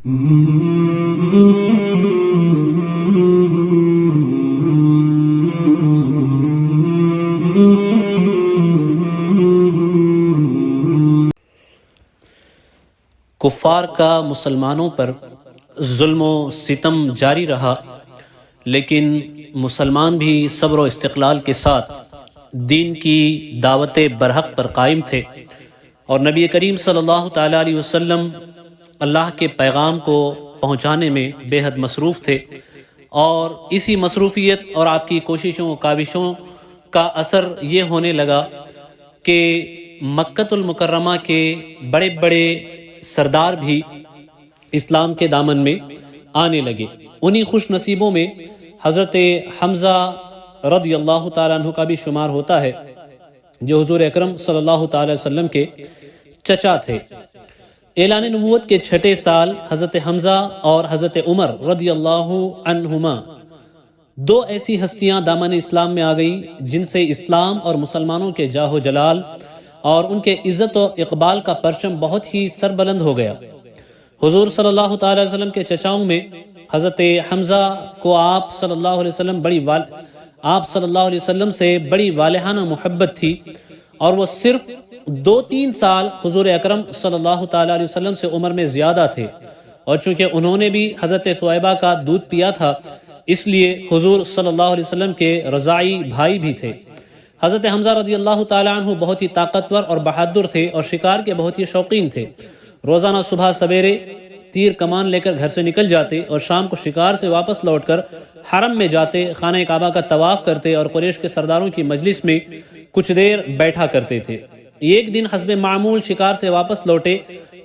کفار کا مسلمانوں پر ظلم و ستم جاری رہا، لیکن مسلمان بھی صبر و استقلال کے ساتھ دین کی دعوت برحق پر قائم تھے، اور نبی کریم صلی اللہ تعالیٰ علیہ وسلم اللہ کے پیغام کو پہنچانے میں بے حد مصروف تھے، اور اسی مصروفیت اور آپ کی کوششوں و کاوشوں کا اثر یہ ہونے لگا کہ مکۃ المکرمہ کے بڑے بڑے سردار بھی اسلام کے دامن میں آنے لگے۔ انہی خوش نصیبوں میں حضرت حمزہ رضی اللہ تعالیٰ عنہ کا بھی شمار ہوتا ہے، جو حضور اکرم صلی اللہ تعالیٰ وسلم کے چچا تھے۔ اعلان نبوت کے 6 سال حضرت حمزہ اور حضرت عمر رضی اللہ عنہما، 2 ایسی ہستیاں دامن اسلام میں آ گئی جن سے اسلام اور مسلمانوں کے جاہ و جلال اور ان کے عزت و اقبال کا پرچم بہت ہی سربلند ہو گیا۔ حضور صلی اللہ تعالی وسلم کے چچاؤں میں حضرت حمزہ کو آپ صلی اللہ علیہ وسلم سے بڑی والہانہ محبت تھی، اور وہ صرف 2-3 سال حضور اکرم صلی اللہ تعالی علیہ وسلم سے عمر میں زیادہ تھے، اور چونکہ انہوں نے بھی حضرت ثویبہ کا دودھ پیا تھا، اس لیے حضور صلی اللہ علیہ وسلم کے رضاعی بھائی بھی تھے۔ حضرت حمزہ رضی اللہ تعالیٰ عنہ بہت ہی طاقتور اور بہادر تھے، اور شکار کے بہت ہی شوقین تھے۔ روزانہ صبح سویرے تیر کمان لے کر گھر سے نکل جاتے، اور شام کو شکار سے واپس لوٹ کر حرم میں جاتے، خانہ کعبہ کا طواف کرتے، اور قریش کے سرداروں کی مجلس میں کچھ دیر بیٹھا کرتے تھے۔ ایک دن حسب معمول شکار سے واپس لوٹے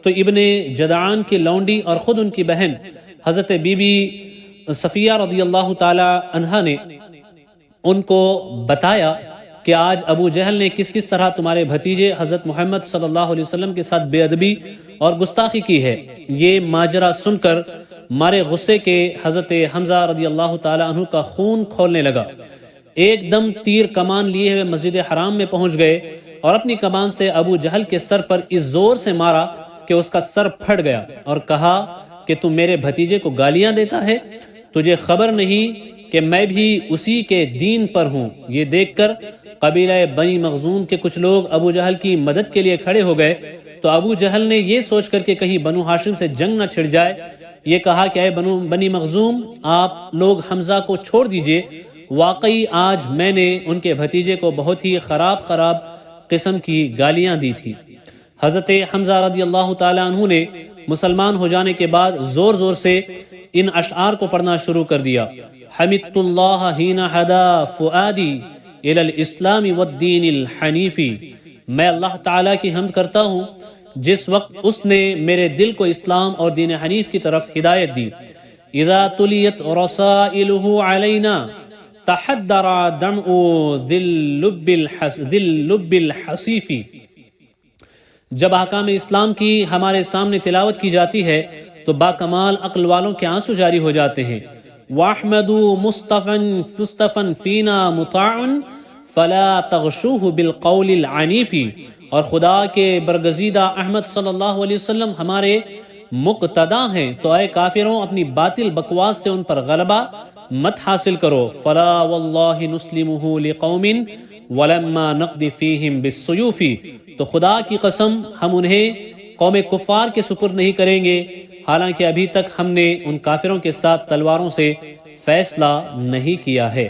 تو ابن جدعان کی لونڈی اور خود ان کی بہن حضرت بی بی صفیہ رضی اللہ تعالی عنہا نے ان کو بتایا کہ آج ابو جہل نے کس کس طرح تمہارے بھتیجے حضرت محمد صلی اللہ علیہ وسلم کے ساتھ بے ادبی اور گستاخی کی ہے۔ یہ ماجرا سن کر مارے غصے کے حضرت حمزہ رضی اللہ تعالی عنہ کا خون کھولنے لگا۔ ایک دم تیر کمان لیے ہوئے مسجد حرام میں پہنچ گئے، اور اپنی کمان سے ابو جہل کے سر پر اس زور سے مارا کہ اس کا سر پھٹ گیا، اور کہا کہ تم میرے بھتیجے کو گالیاں دیتا ہے، تجھے خبر نہیں کہ میں بھی اسی کے دین پر ہوں۔ یہ دیکھ کر قبیلہ بنی مخزوم کے کچھ لوگ ابو جہل کی مدد کے لیے کھڑے ہو گئے، تو ابو جہل نے یہ سوچ کر کہ کہیں بنو ہاشم سے جنگ نہ چھڑ جائے، یہ کہا کہ اے بنی مخزوم، آپ لوگ حمزہ کو چھوڑ دیجئے، واقعی آج میں نے ان کے بھتیجے کو بہت ہی خراب قسم کی گالیاں دی تھی۔ حضرت حمزہ رضی اللہ تعالی عنہ نے مسلمان ہو جانے کے بعد زور زور سے ان اشعار کو پڑھنا شروع کر دیا۔ حمدت اللہ حین ہدا فؤادی الی الاسلام والدین الحنیفی، میں اللہ تعالیٰ کی حمد کرتا ہوں جس وقت اس نے میرے دل کو اسلام اور دین حنیف کی طرف ہدایت دی۔ اذا تلیت رسائلہ علینا تحدر دمع ذی اللب الحصیفی، جب احکام اسلام کی ہمارے سامنے تلاوت کی جاتی ہے تو باکمال عقل والوں کے آنسو جاری ہو جاتے ہیں۔ وَاحْمَدُوا مُصْطَفًا فِينَا مُطَاعٌ فَلَا تَغْشُوهُ بِالْقَوْلِ الْعَنِيفِ، اور خدا کے برگزیدہ احمد صلی اللہ علیہ وسلم ہمارے مقتدا ہیں، تو اے کافروں اپنی باطل بکواس سے ان پر غلبہ مت حاصل کرو۔ فَلَا وَاللَّهِ نُسْلِمُهُ لِقَوْمٍ وَلَمَّا نَقْدِ فِيهِمْ بِالسُّيُوفِ، تو خدا کی قسم ہم انہیں قوم کفار کے سپرد نہیں کریں گے، حالانکہ ابھی تک ہم نے ان کافروں کے ساتھ تلواروں سے فیصلہ نہیں کیا ہے۔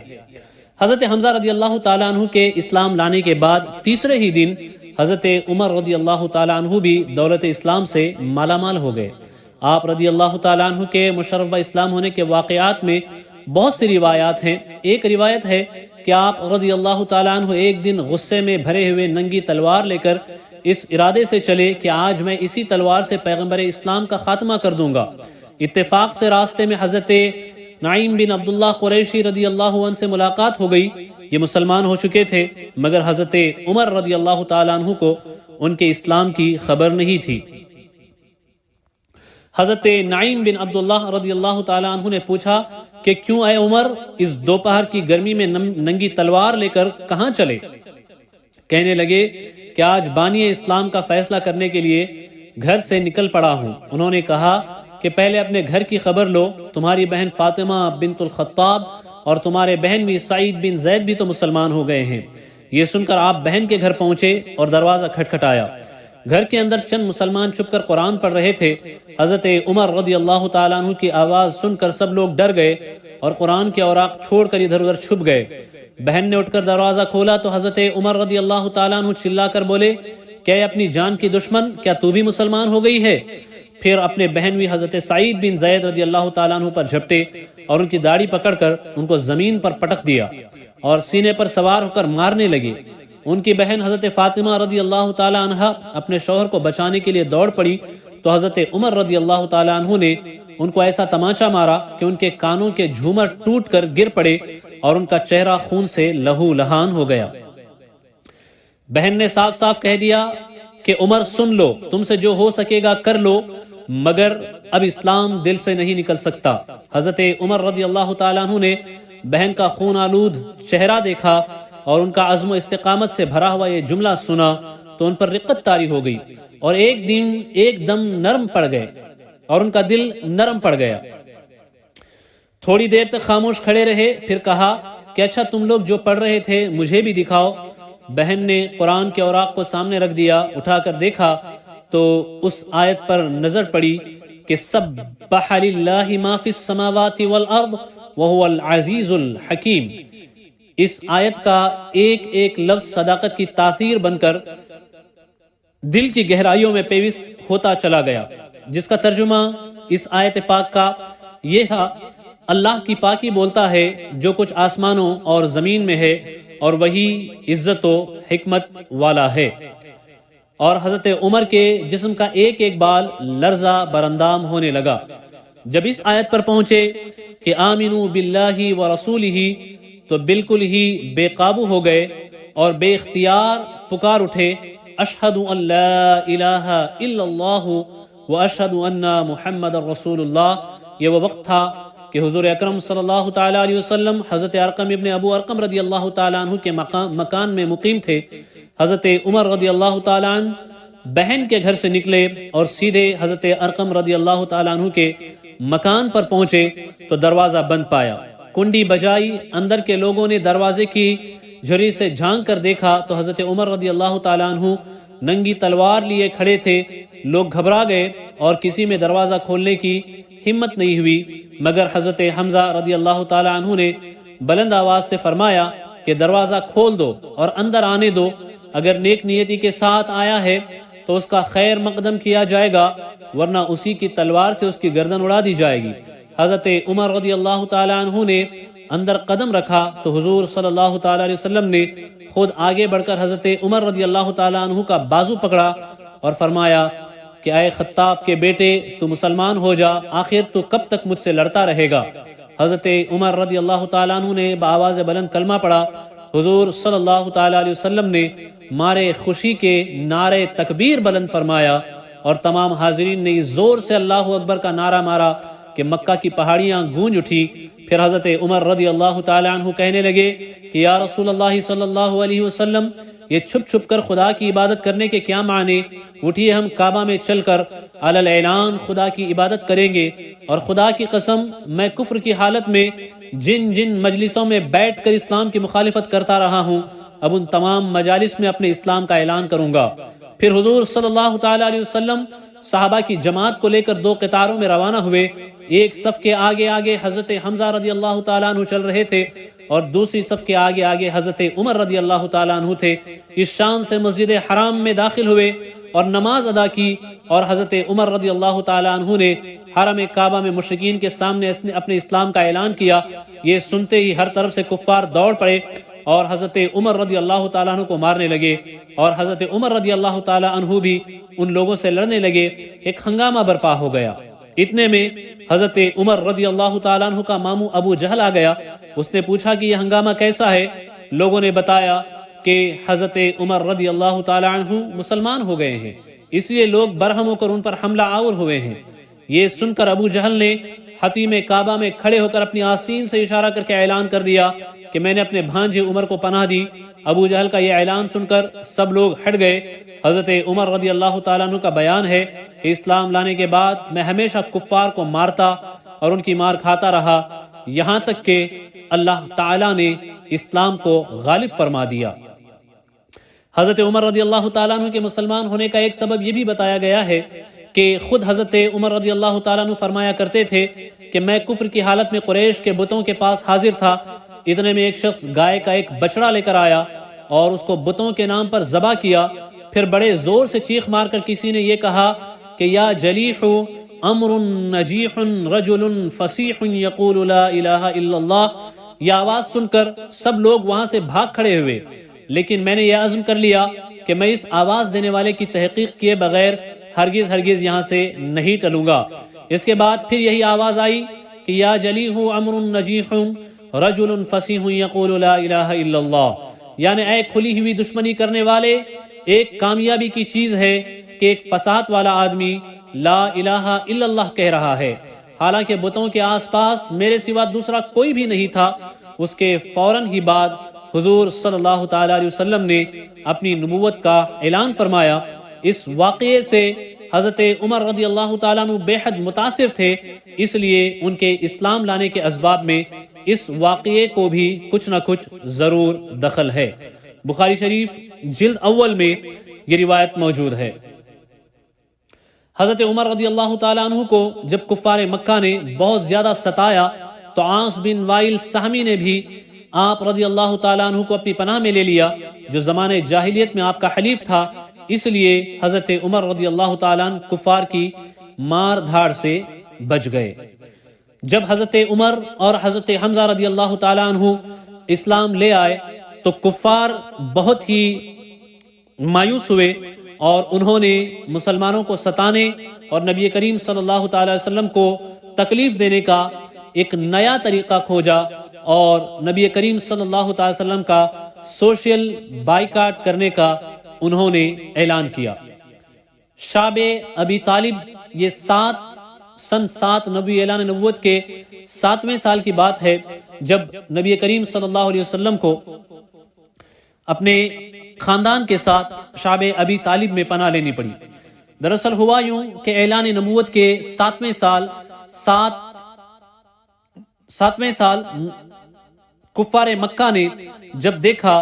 حضرت حمزہ رضی اللہ تعالیٰ عنہ کے اسلام لانے کے بعد تیسرے ہی دن حضرت عمر رضی اللہ تعالیٰ عنہ بھی دولت اسلام سے مالا مال ہو گئے۔ آپ رضی اللہ تعالیٰ عنہ کے مشرف اسلام ہونے کے واقعات میں بہت سی روایات ہیں۔ ایک روایت ہے کہ آپ رضی اللہ تعالیٰ عنہ ایک دن غصے میں بھرے ہوئے ننگی تلوار لے کر اس ارادے سے چلے کہ آج میں اسی تلوار سے پیغمبر اسلام کا خاتمہ کر دوں گا۔ اتفاق سے راستے میں حضرت نعیم بن عبداللہ قریشی رضی اللہ عنہ سے ملاقات ہو گئی۔ یہ مسلمان ہو چکے تھے، مگر حضرت عمر رضی اللہ تعالیٰ عنہ کو ان کے اسلام کی خبر نہیں تھی۔ حضرت نعیم بن عبداللہ رضی اللہ تعالیٰ عنہ نے پوچھا کہ کیوں اے عمر اس دوپہر کی گرمی میں ننگی تلوار لے کر کہاں چلے؟ کہنے لگے کہ آج بانی اسلام کا فیصلہ کرنے کے لیے گھر سے نکل پڑا ہوں۔ انہوں نے کہا کہ کہ پہلے اپنے گھر کی خبر لو، تمہاری بہن فاطمہ بنت الخطاب اور تمہارے بہن بھی سعید بن زید بھی تو مسلمان ہو گئے ہیں۔ یہ سن کر آپ بہن کے گھر پہنچے اور دروازہ کھٹکھٹایا۔ گھر کے اندر چند مسلمان چھپ کر قرآن پڑھ رہے تھے۔ حضرت عمر رضی اللہ تعالیٰ عنہ کی آواز سن کر سب لوگ ڈر گئے اور قرآن کے اوراق چھوڑ کر ادھر ادھر چھپ گئے۔ بہن نے اٹھ کر دروازہ کھولا تو حضرت عمر رضی اللہ تعالیٰ عنہ چلا کر بولے، کیا اپنی جان کی دشمن، کیا تو بھی مسلمان ہو گئی ہے؟ پھر اپنے بہن بھی حضرت سعید بن زید رضی اللہ تعالیٰ عنہ پر جھپٹے اور ان کی داڑھی پکڑ کر ان کو زمین پر پٹک دیا اور سینے پر سوار ہو کر مارنے لگے۔ ان کی بہن حضرت فاطمہ رضی اللہ تعالیٰ عنہ اپنے شوہر کو بچانے کے لیے دوڑ پڑی تو حضرت عمر رضی اللہ تعالیٰ عنہ نے ان کو ایسا تماچا مارا کہ ان کے کانوں کے جھومر ٹوٹ کر گر پڑے اور ان کا چہرہ خون سے لہو لہان ہو گیا۔ بہن نے صاف صاف کہہ دیا کہ عمر سن لو، تم سے جو ہو سکے گا کر لو، مگر اب اسلام دل سے نہیں نکل سکتا۔ حضرت عمر رضی اللہ تعالیٰ عنہ نے بہن کا خون آلود چہرہ دیکھا اور ان کا عزم و استقامت سے بھرا ہوا یہ جملہ سنا تو ان پر رقت طاری ہو گئی اور ایک دم نرم پڑ گئے اور ان کا دل نرم پڑ گیا۔ تھوڑی دیر تک خاموش کھڑے رہے، پھر کہا کہ اچھا تم لوگ جو پڑھ رہے تھے مجھے بھی دکھاؤ۔ بہن نے قرآن کے اوراق کو سامنے رکھ دیا، اٹھا کر دیکھا تو اس آیت پر نظر پڑی کہ سبح للہ ما فی السماوات والارض وہو العزیز الحکیم۔ اس آیت کا ایک ایک لفظ صداقت کی تاثیر بن کر دل کی گہرائیوں میں پیوست ہوتا چلا گیا، جس کا ترجمہ اس آیت پاک کا یہ تھا، اللہ کی پاکی بولتا ہے جو کچھ آسمانوں اور زمین میں ہے اور وہی عزت و حکمت والا ہے۔ اور حضرت عمر کے جسم کا ایک ایک بال لرزہ برندام ہونے لگا۔ جب اس آیت پر پہنچے کہ آمنوا باللہ ورسولہ تو بالکل ہی بے قابو ہو گئے اور بے اختیار پکار اٹھے، اشہد ان لا الہ الا اللہ واشہد ان محمد رسول اللہ۔ یہ وہ وقت تھا کہ حضور اکرم صلی اللہ تعالیٰ علیہ وسلم حضرت ارقم ابن ابو ارقم رضی اللہ تعالیٰ عنہ کے مکان میں مقیم تھے۔ حضرت عمر رضی اللہ تعالیٰ عنہ بہن کے گھر سے نکلے اور سیدھے حضرت ارقم رضی اللہ تعالیٰ عنہ کے مکان پر پہنچے تو دروازہ بند پایا۔ کنڈی بجائی، اندر کے لوگوں نے دروازے کی جھری سے جھانک کر دیکھا تو حضرت عمر رضی اللہ تعالیٰ عنہ ننگی تلوار لیے کھڑے تھے۔ لوگ گھبرا گئے اور کسی میں دروازہ کھولنے کی ہمت نہیں ہوئی، مگر حضرت حمزہ رضی اللہ تعالیٰ عنہ نے بلند آواز سے فرمایا کہ دروازہ کھول دو اور اندر آنے دو، اگر نیک نیتی کے ساتھ آیا ہے تو اس کا خیر مقدم کیا جائے گا، ورنہ اسی کی تلوار سے اس کی گردن اڑا دی جائے گی۔ حضرت عمر رضی اللہ تعالیٰ عنہ نے اندر قدم رکھا تو حضور صلی اللہ تعالیٰ علیہ وسلم نے خود آگے بڑھ کر حضرت عمر رضی اللہ تعالیٰ عنہ کا بازو پکڑا اور فرمایا کہ اے خطاب کے بیٹے، تو مسلمان ہو جا، آخر تو کب تک مجھ سے لڑتا رہے گا۔ حضرت عمر رضی اللہ تعالیٰ عنہ نے بآواز بلند کلمہ پڑھا۔ حضور صلی اللہ تعالیٰ علیہ وسلم نے مارے خوشی کے نعرے تکبیر بلند فرمایا اور تمام حاضرین نے زور سے اللہ اکبر کا نعرہ مارا کہ مکہ کی پہاڑیاں گونج اٹھی۔ پھر حضرت عمر رضی اللہ تعالیٰ عنہ کہنے لگے کہ یا رسول اللہ صلی اللہ علیہ وسلم، یہ چھپ چھپ کر خدا کی عبادت کرنے کے کیا معنی؟ اٹھیے ہم کعبہ میں چل کر علی الاعلان خدا کی عبادت کریں گے، اور خدا کی قسم میں کفر کی حالت میں جن مجلسوں میں بیٹھ کر اسلام کی مخالفت کرتا رہا ہوں، اب ان تمام مجالس میں اپنے اسلام کا اعلان کروں گا۔ پھر حضور صلی اللہ تعالیٰ علیہ وسلم صحابہ کی جماعت کو لے کر دو قطاروں میں روانہ ہوئے۔ ایک صف کے آگے آگے حضرت حمزہ رضی اللہ تعالیٰ عنہ چل رہے تھے اور دوسری صف کے آگے آگے حضرت عمر رضی اللہ تعالیٰ عنہ تھے۔ اس شان سے مسجد حرام میں داخل ہوئے اور نماز ادا کی، اور حضرت عمر رضی اللہ تعالیٰ عنہ نے حرم کعبہ میں مشرکین کے سامنے اپنے اسلام کا اعلان کیا۔ یہ سنتے ہی ہر طرف سے کفار دوڑ پڑے اور حضرت عمر رضی اللہ تعالیٰ عنہ کو مارنے لگے، اور حضرت عمر رضی اللہ تعالیٰ عنہ بھی ان لوگوں سے لڑنے لگے۔ ایک ہنگامہ برپا ہو گیا۔ اتنے میں حضرت عمر رضی اللہ تعالیٰ عنہ کا ماموں ابو جہل آ گیا۔ اس نے پوچھا کہ یہ ہنگامہ کیسا ہے؟ لوگوں نے بتایا کہ حضرت عمر رضی اللہ تعالیٰ عنہ مسلمان ہو گئے ہیں، اس لیے لوگ برہم ہو کر ان پر حملہ آور ہوئے ہیں۔ یہ سن کر ابو جہل نے حتیم کعبہ میں کھڑے ہو کر اپنی آستین سے اشارہ کر کے اعلان کر دیا کہ میں نے اپنے بھانجے عمر کو پناہ دی۔ ابو جہل کا یہ اعلان سن کر سب لوگ ہٹ گئے۔ حضرت عمر رضی اللہ تعالیٰ عنہ کا بیان ہے کہ اسلام لانے کے بعد میں ہمیشہ کفار کو مارتا اور ان کی مار کھاتا رہا، یہاں تک کہ اللہ تعالیٰ نے اسلام کو غالب فرما دیا۔ حضرت عمر رضی اللہ تعالیٰ عنہ کے مسلمان ہونے کا ایک سبب یہ بھی بتایا گیا ہے کہ خود حضرت عمر رضی اللہ تعالیٰ عنہ فرمایا کرتے تھے کہ میں کفر کی حالت میں قریش کے بتوں کے پاس حاضر تھا، اتنے میں ایک شخص گائے کا ایک بچڑا لے کر آیا اور اس کو بتوں کے نام پر ذبح کیا، پھر بڑے زور سے چیخ مار کر کسی نے یہ کہا کہ یا جلیح امر نجیح رجل فصیح یقول لا الہ الا اللہ۔ یہ آواز سن کر سب لوگ وہاں سے بھاگ کھڑے ہوئے، لیکن میں نے یہ عزم کر لیا کہ میں اس آواز دینے والے کی تحقیق کیے بغیر ہرگز یہاں سے نہیں ٹلوں گا۔ اس کے بعد پھر یہی آواز آئی کہ یا جلیح امر نجیح رجل فصیح یقول لا الہ الا اللہ، یعنی اے کھلی ہوئی دشمنی کرنے والے، ایک کامیابی کی چیز ہے کہ ایک فساد والا آدمی لا الہ الا اللہ کہہ رہا ہے، حالانکہ بتوں کے آس پاس میرے سوا دوسرا کوئی بھی نہیں تھا۔ اس کے فوراً ہی بعد حضور صلی اللہ تعالیٰ علیہ وسلم نے اپنی نبوت کا اعلان فرمایا۔ اس واقعے سے حضرت عمر رضی اللہ تعالیٰ عنہ بے حد متاثر تھے، اس لیے ان کے اسلام لانے کے اسباب میں اس واقعے کو بھی کچھ نہ کچھ ضرور دخل ہے۔ بخاری شریف جلد اول میں یہ روایت موجود ہے۔ حضرت عمر رضی اللہ تعالیٰ عنہ کو جب کفار مکہ نے بہت زیادہ ستایا تو عاص بن وائل سہمی نے بھی آپ رضی اللہ تعالیٰ عنہ کو اپنی پناہ میں لے لیا، جو زمانے جاہلیت میں آپ کا حلیف تھا۔ اس لیے حضرت عمر رضی اللہ تعالیٰ عنہ کفار کی مار دھاڑ سے بچ گئے۔ جب حضرت عمر اور حضرت حمزہ رضی اللہ تعالیٰ عنہ اسلام لے آئے تو کفار بہت ہی مایوس ہوئے اور انہوں نے مسلمانوں کو ستانے اور نبی کریم صلی اللہ تعالی وسلم کو تکلیف دینے کا ایک نیا طریقہ کھوجا اور نبی کریم صلی اللہ تعالی وسلم کا سوشل بائیکاٹ کرنے کا انہوں نے اعلان کیا۔ شعب ابی طالب، یہ سن 7 نبی اعلان نبوت کے 7ویں سال کی بات ہے جب نبی کریم صلی اللہ علیہ وسلم کو اپنے خاندان کے ساتھ شعب ابی طالب میں پناہ لینی پڑی۔ دراصل ہوا یوں کہ اعلان نبوت کے 7ویں سال کفار مکہ نے جب دیکھا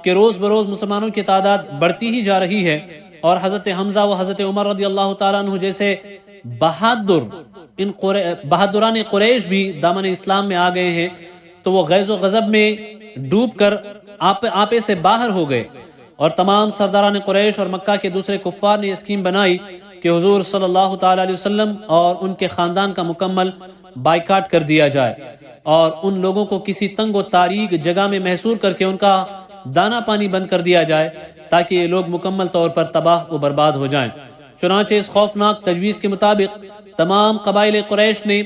کہ روز بروز مسلمانوں کی تعداد بڑھتی ہی جا رہی ہے اور حضرت حمزہ و حضرت عمر رضی اللہ تعالیٰ عنہ جیسے بہادران قریش بھی دامن اسلام میں آ گئے ہیں، تو وہ غیظ و غضب میں ڈوب کر آپے سے باہر ہو گئے اور تمام سرداران قریش اور مکہ کے دوسرے کفار نے اسکیم بنائی کہ حضور صلی اللہ تعالی علیہ وسلم اور ان کے خاندان کا مکمل بائیکاٹ کر دیا جائے اور ان لوگوں کو کسی تنگ و تاریک جگہ میں محصور کر کے ان کا دانا پانی بند کر دیا جائے تاکہ یہ لوگ مکمل طور پر تباہ و برباد ہو جائیں۔ چنانچہ اس خوفناک تجویز کے مطابق تمام قبائل قریش نے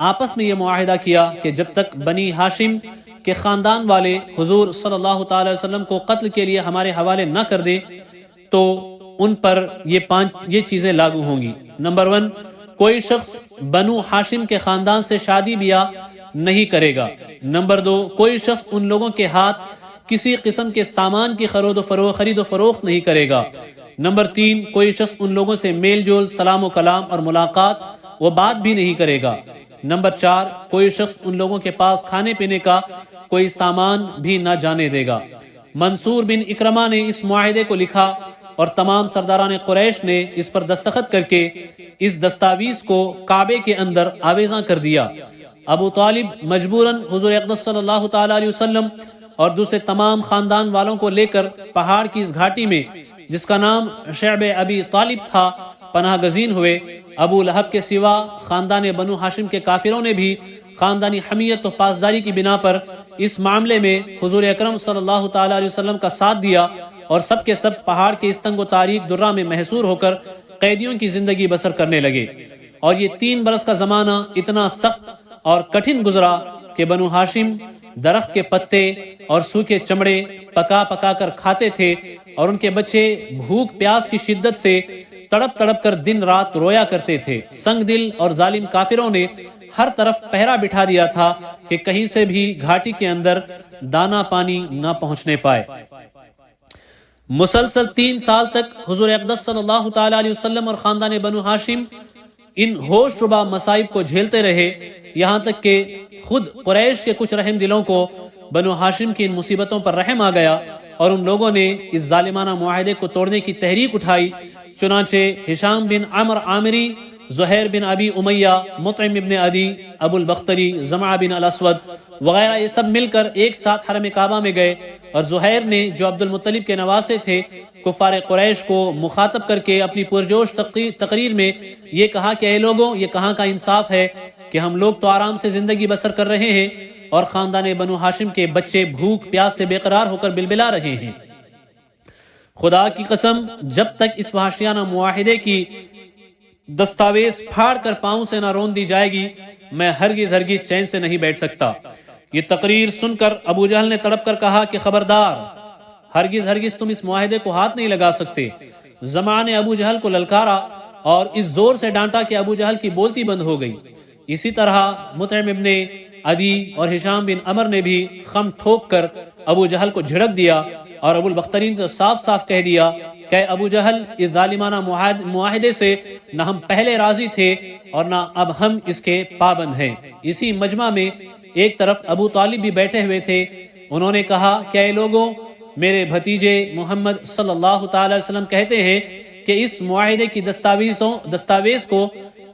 آپس میں یہ معاہدہ کیا کہ جب تک بنی ہاشم کے خاندان والے حضور صلی اللہ تعالی وسلم کو قتل کے لیے ہمارے حوالے نہ کر دیں تو ان پر یہ چیزیں لاگو ہوں گی۔ نمبر 1، کوئی شخص بنو ہاشم کے خاندان سے شادی بیاہ نہیں کرے گا۔ نمبر 2، کوئی شخص ان لوگوں کے ہاتھ کسی قسم کے سامان کی خرید و فروخت نہیں کرے گا۔ نمبر 3، کوئی شخص ان لوگوں سے میل جول، سلام و کلام اور ملاقات وہ بات بھی نہیں کرے گا۔ نمبر 4، کوئی شخص ان لوگوں کے پاس کھانے پینے کا کوئی سامان بھی نہ جانے دے گا۔ منصور بن اکرمہ نے اس معاہدے کو لکھا اور تمام سرداران قریش نے اس پر دستخط کر کے اس دستاویز کو کعبے کے اندر آویزاں کر دیا۔ ابو طالب مجبوراً حضور اقدس صلی اللہ تعالی علیہ وسلم اور دوسرے تمام خاندان والوں کو لے کر پہاڑ کی اس گھاٹی میں جس کا نام شعب ابی طالب تھا پناہ گزین ہوئے۔ ابو لہب کے سوا خاندان بنو ہاشم کے کافروں نے بھی خاندانی حمیت و پاسداری کی بنا پر اس معاملے میں حضور اکرم صلی اللہ تعالی علیہ وسلم کا ساتھ دیا اور سب کے سب پہاڑ کے اس تنگ و تاریک درہ میں محصور ہو کر قیدیوں کی زندگی بسر کرنے لگے۔ اور یہ 3 برس کا زمانہ اتنا سخت اور کٹھن گزرا کہ بنو ہاشم درخت کے پتے اور سوکھے چمڑے پکا کر کھاتے تھے اور ان کے بچے بھوک پیاس کی شدت سے تڑپ تڑپ کر دن رات رویا کرتے تھے۔ سنگ دل اور ظالم کافروں نے ہر طرف پہرا بٹھا دیا تھا کہ کہیں سے بھی گھاٹی کے اندر دانا پانی نہ پہنچنے پائے۔ مسلسل 3 سال تک حضور اقدس صلی اللہ تعالی علیہ وسلم اور خاندان بنو ہاشم ان ہوش ربا مصائب کو جھیلتے رہے، یہاں تک کہ خود قریش کے کچھ رحم دلوں کو بنو ہاشم کی ان مصیبتوں پر رحم آ گیا اور ان لوگوں نے اس ظالمانہ معاہدے کو توڑنے کی تحریک اٹھائی۔ چنانچہ ہشام بن عمر عامری، زہیر بن ابی امیہ، مطعم بن عدی، ابو البختری، زمعہ بن الاسود وغیرہ یہ سب مل کر ایک ساتھ حرم کعبہ میں گئے، اور زہیر نے جو عبد المطلب کے نواسے تھے کفار قریش کو مخاطب کر کے اپنی پرجوش تقریر میں یہ کہا کہ اے لوگوں، یہ کہاں کا انصاف ہے کہ ہم لوگ تو آرام سے زندگی بسر کر رہے ہیں اور خاندان بنو ہاشم کے بچے بھوک پیاس سے بے قرار ہو کر بلبلا رہے ہیں۔ خدا کی قسم، جب تک اس وحشیانہ معاہدے کی دستاویز پھاڑ کر پاؤں سے نہ رون دی جائے گی، میں ہرگز چین سے نہیں بیٹھ سکتا۔ یہ تقریر سن کر ابو جہل نے تڑپ کر کہا کہ خبردار، ہرگز تم اس معاہدے کو ہاتھ نہیں لگا سکتے۔ زمعہ نے ابو جہل کو للکارا اور اس زور سے ڈانٹا کہ ابو جہل کی بولتی بند ہو گئی۔ اسی طرح مطعم ابن عدی اور ہشام بن عمر نے بھی خم ٹھوک کر ابو جہل کو جھڑک دیا، اور ابو البختری نے صاف صاف کہہ دیا کہ ابو جہل، اس ظالمانہ معاہدے سے نہ ہم پہلے راضی تھے اور نہ اب ہم اس کے پابند ہیں۔ اسی مجمع میں ایک طرف ابو طالب بھی بیٹھے ہوئے تھے۔ انہوں نے کہا کہ اے لوگوں، میرے بھتیجے محمد صلی اللہ تعالی علیہ وسلم کہتے ہیں کہ اس معاہدے کی دستاویز کو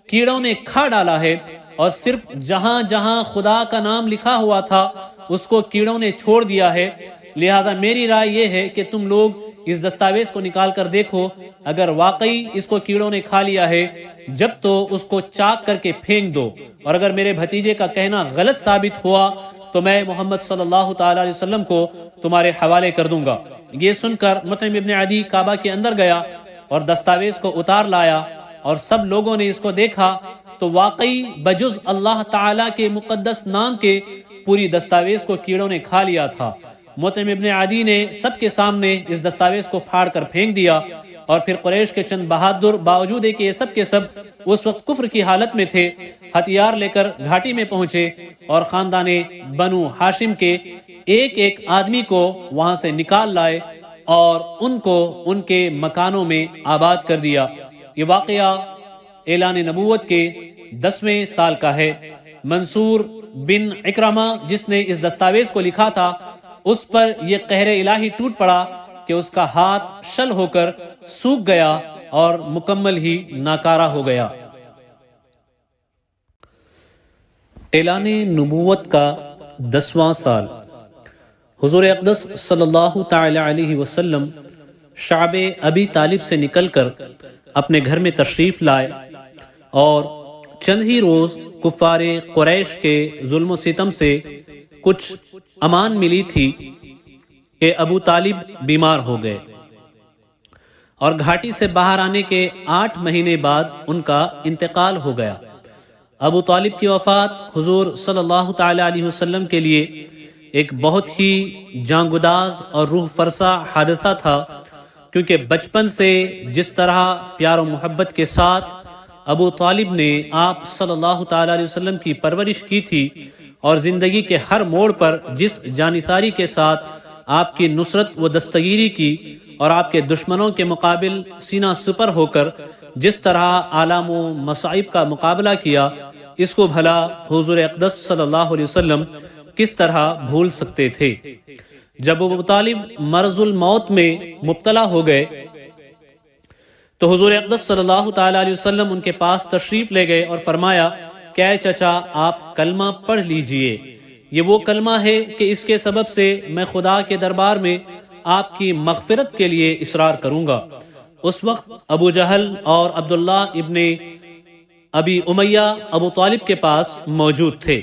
کیڑوں نے کھا ڈالا ہے، اور صرف جہاں جہاں خدا کا نام لکھا ہوا تھا اس کو کیڑوں نے چھوڑ دیا ہے۔ لہذا میری رائے یہ ہے کہ تم لوگ اس دستاویز کو نکال کر دیکھو، اگر واقعی اس کو کیڑوں نے کھا لیا ہے جب تو اس کو چاک کر کے پھینک دو، اور اگر میرے بھتیجے کا کہنا غلط ثابت ہوا تو میں محمد صلی اللہ تعالی علیہ وسلم کو تمہارے حوالے کر دوں گا۔ یہ سن کر مطعم ابن عدی کعبہ کے اندر گیا اور دستاویز کو اتار لایا، اور سب لوگوں نے اس کو دیکھا تو واقعی بجز اللہ تعالی کے مقدس نام کے پوری دستاویز کو کیڑوں نے کھا لیا تھا۔ مطعم ابن عدی نے سب کے سامنے اس دستاویز کو پھاڑ کر پھینک دیا، اور پھر قریش کے چند بہادر باوجود ہے کہ یہ سب کے سب اس وقت کفر کی حالت میں تھے، ہتھیار لے کر گھاٹی میں پہنچے اور خاندان بنو ہاشم کے ایک ایک آدمی کو وہاں سے نکال لائے اور ان کو ان کے مکانوں میں آباد کر دیا۔ یہ واقعہ اعلان نبوت کے 10ویں سال کا ہے۔ منصور بن اکرمہ جس نے اس دستاویز کو لکھا تھا، اس پر یہ قہر الہی ٹوٹ پڑا کہ اس کا ہاتھ شل ہو کر سوکھ گیا اور مکمل ہی ناکارہ ہو گیا۔ اعلان نبوت کا 10واں سال۔ حضور اقدس صلی اللہ تعالی علیہ وسلم شعب ابی طالب سے نکل کر اپنے گھر میں تشریف لائے، اور چند ہی روز کفار قریش کے ظلم و ستم سے کچھ امان ملی تھی کہ ابو طالب بیمار ہو گئے، اور گھاٹی سے باہر آنے کے 8 مہینے بعد ان کا انتقال ہو گیا۔ ابو طالب کی وفات حضور صلی اللہ تعالی علیہ وسلم کے لیے ایک بہت ہی جانگداز اور روح فرسا حادثہ تھا، کیونکہ بچپن سے جس طرح پیار و محبت کے ساتھ ابو طالب نے آپ صلی اللہ تعالی علیہ وسلم کی پرورش کی تھی، اور زندگی کے ہر موڑ پر جس جانثاری کے ساتھ آپ کی نصرت و دستگیری کی، اور آپ کے دشمنوں کے مقابل سینہ سپر ہو کر جس طرح آلام و مصائب کا مقابلہ کیا، اس کو بھلا حضور اقدس صلی اللہ علیہ وسلم کس طرح بھول سکتے تھے۔ جب ابو طالب مرض الموت میں مبتلا ہو گئے تو حضور اقدس صلی اللہ تعالی علیہ وسلم ان کے پاس تشریف لے گئے اور فرمایا کہ اے چچا، آپ کلمہ پڑھ لیجئے، یہ وہ کلمہ ہے کہ اس کے سبب سے میں خدا کے دربار میں آپ کی مغفرت کے لیے اصرار کروں گا۔ اس وقت ابو جہل اور عبداللہ ابن ابی امیہ ابو طالب کے پاس موجود تھے۔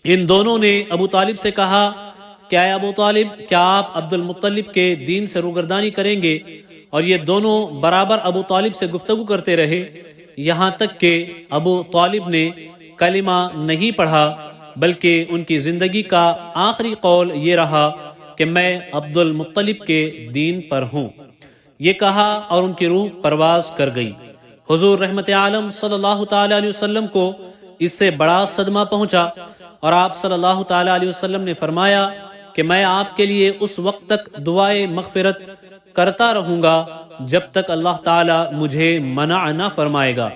ان دونوں نے ابو طالب سے کہا کہ اے ابو طالب، کیا آپ عبد المطلب کے دین سے روگردانی کریں گے؟ اور یہ دونوں برابر ابو طالب سے گفتگو کرتے رہے، یہاں تک کہ ابو طالب نے کلمہ نہیں پڑھا، بلکہ ان کی زندگی کا آخری قول یہ رہا کہ میں عبد المطلب کے دین پر ہوں۔ یہ کہا اور ان کی روح پرواز کر گئی۔ حضور رحمت عالم صلی اللہ تعالی علیہ وسلم کو اس سے بڑا صدمہ پہنچا اور آپ صلی اللہ تعالی علیہ وسلم نے فرمایا کہ میں آپ کے لیے اس وقت تک دعائے مغفرت کرتا رہوں گا جب تک اللہ تعالی مجھے منع نہ فرمائے گا۔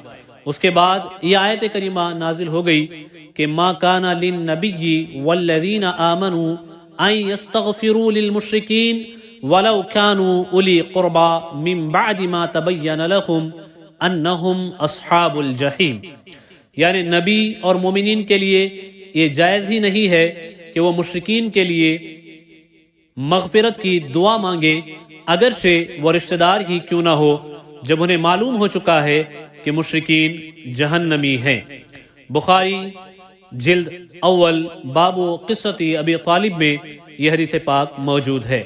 اس کے بعد یہ آیت کریمہ نازل ہو گئی کہ ما کان للنبی والذین آمنوا ان یستغفروا للمشرکین ولو كانوا اولی قربا من بعد ما تبین لهم انہم اصحاب الجحیم، یعنی نبی اور مومنین کے لیے یہ جائز ہی نہیں ہے کہ وہ مشرکین کے لیے مغفرت کی دعا مانگے اگرچہ وہ رشتہ دار ہی کیوں نہ ہو، جب انہیں معلوم ہو چکا ہے کہ مشرکین جہنمی ہیں۔ بخاری جلد اول باب قصۃ ابی طالب میں یہ حدیث پاک موجود ہے۔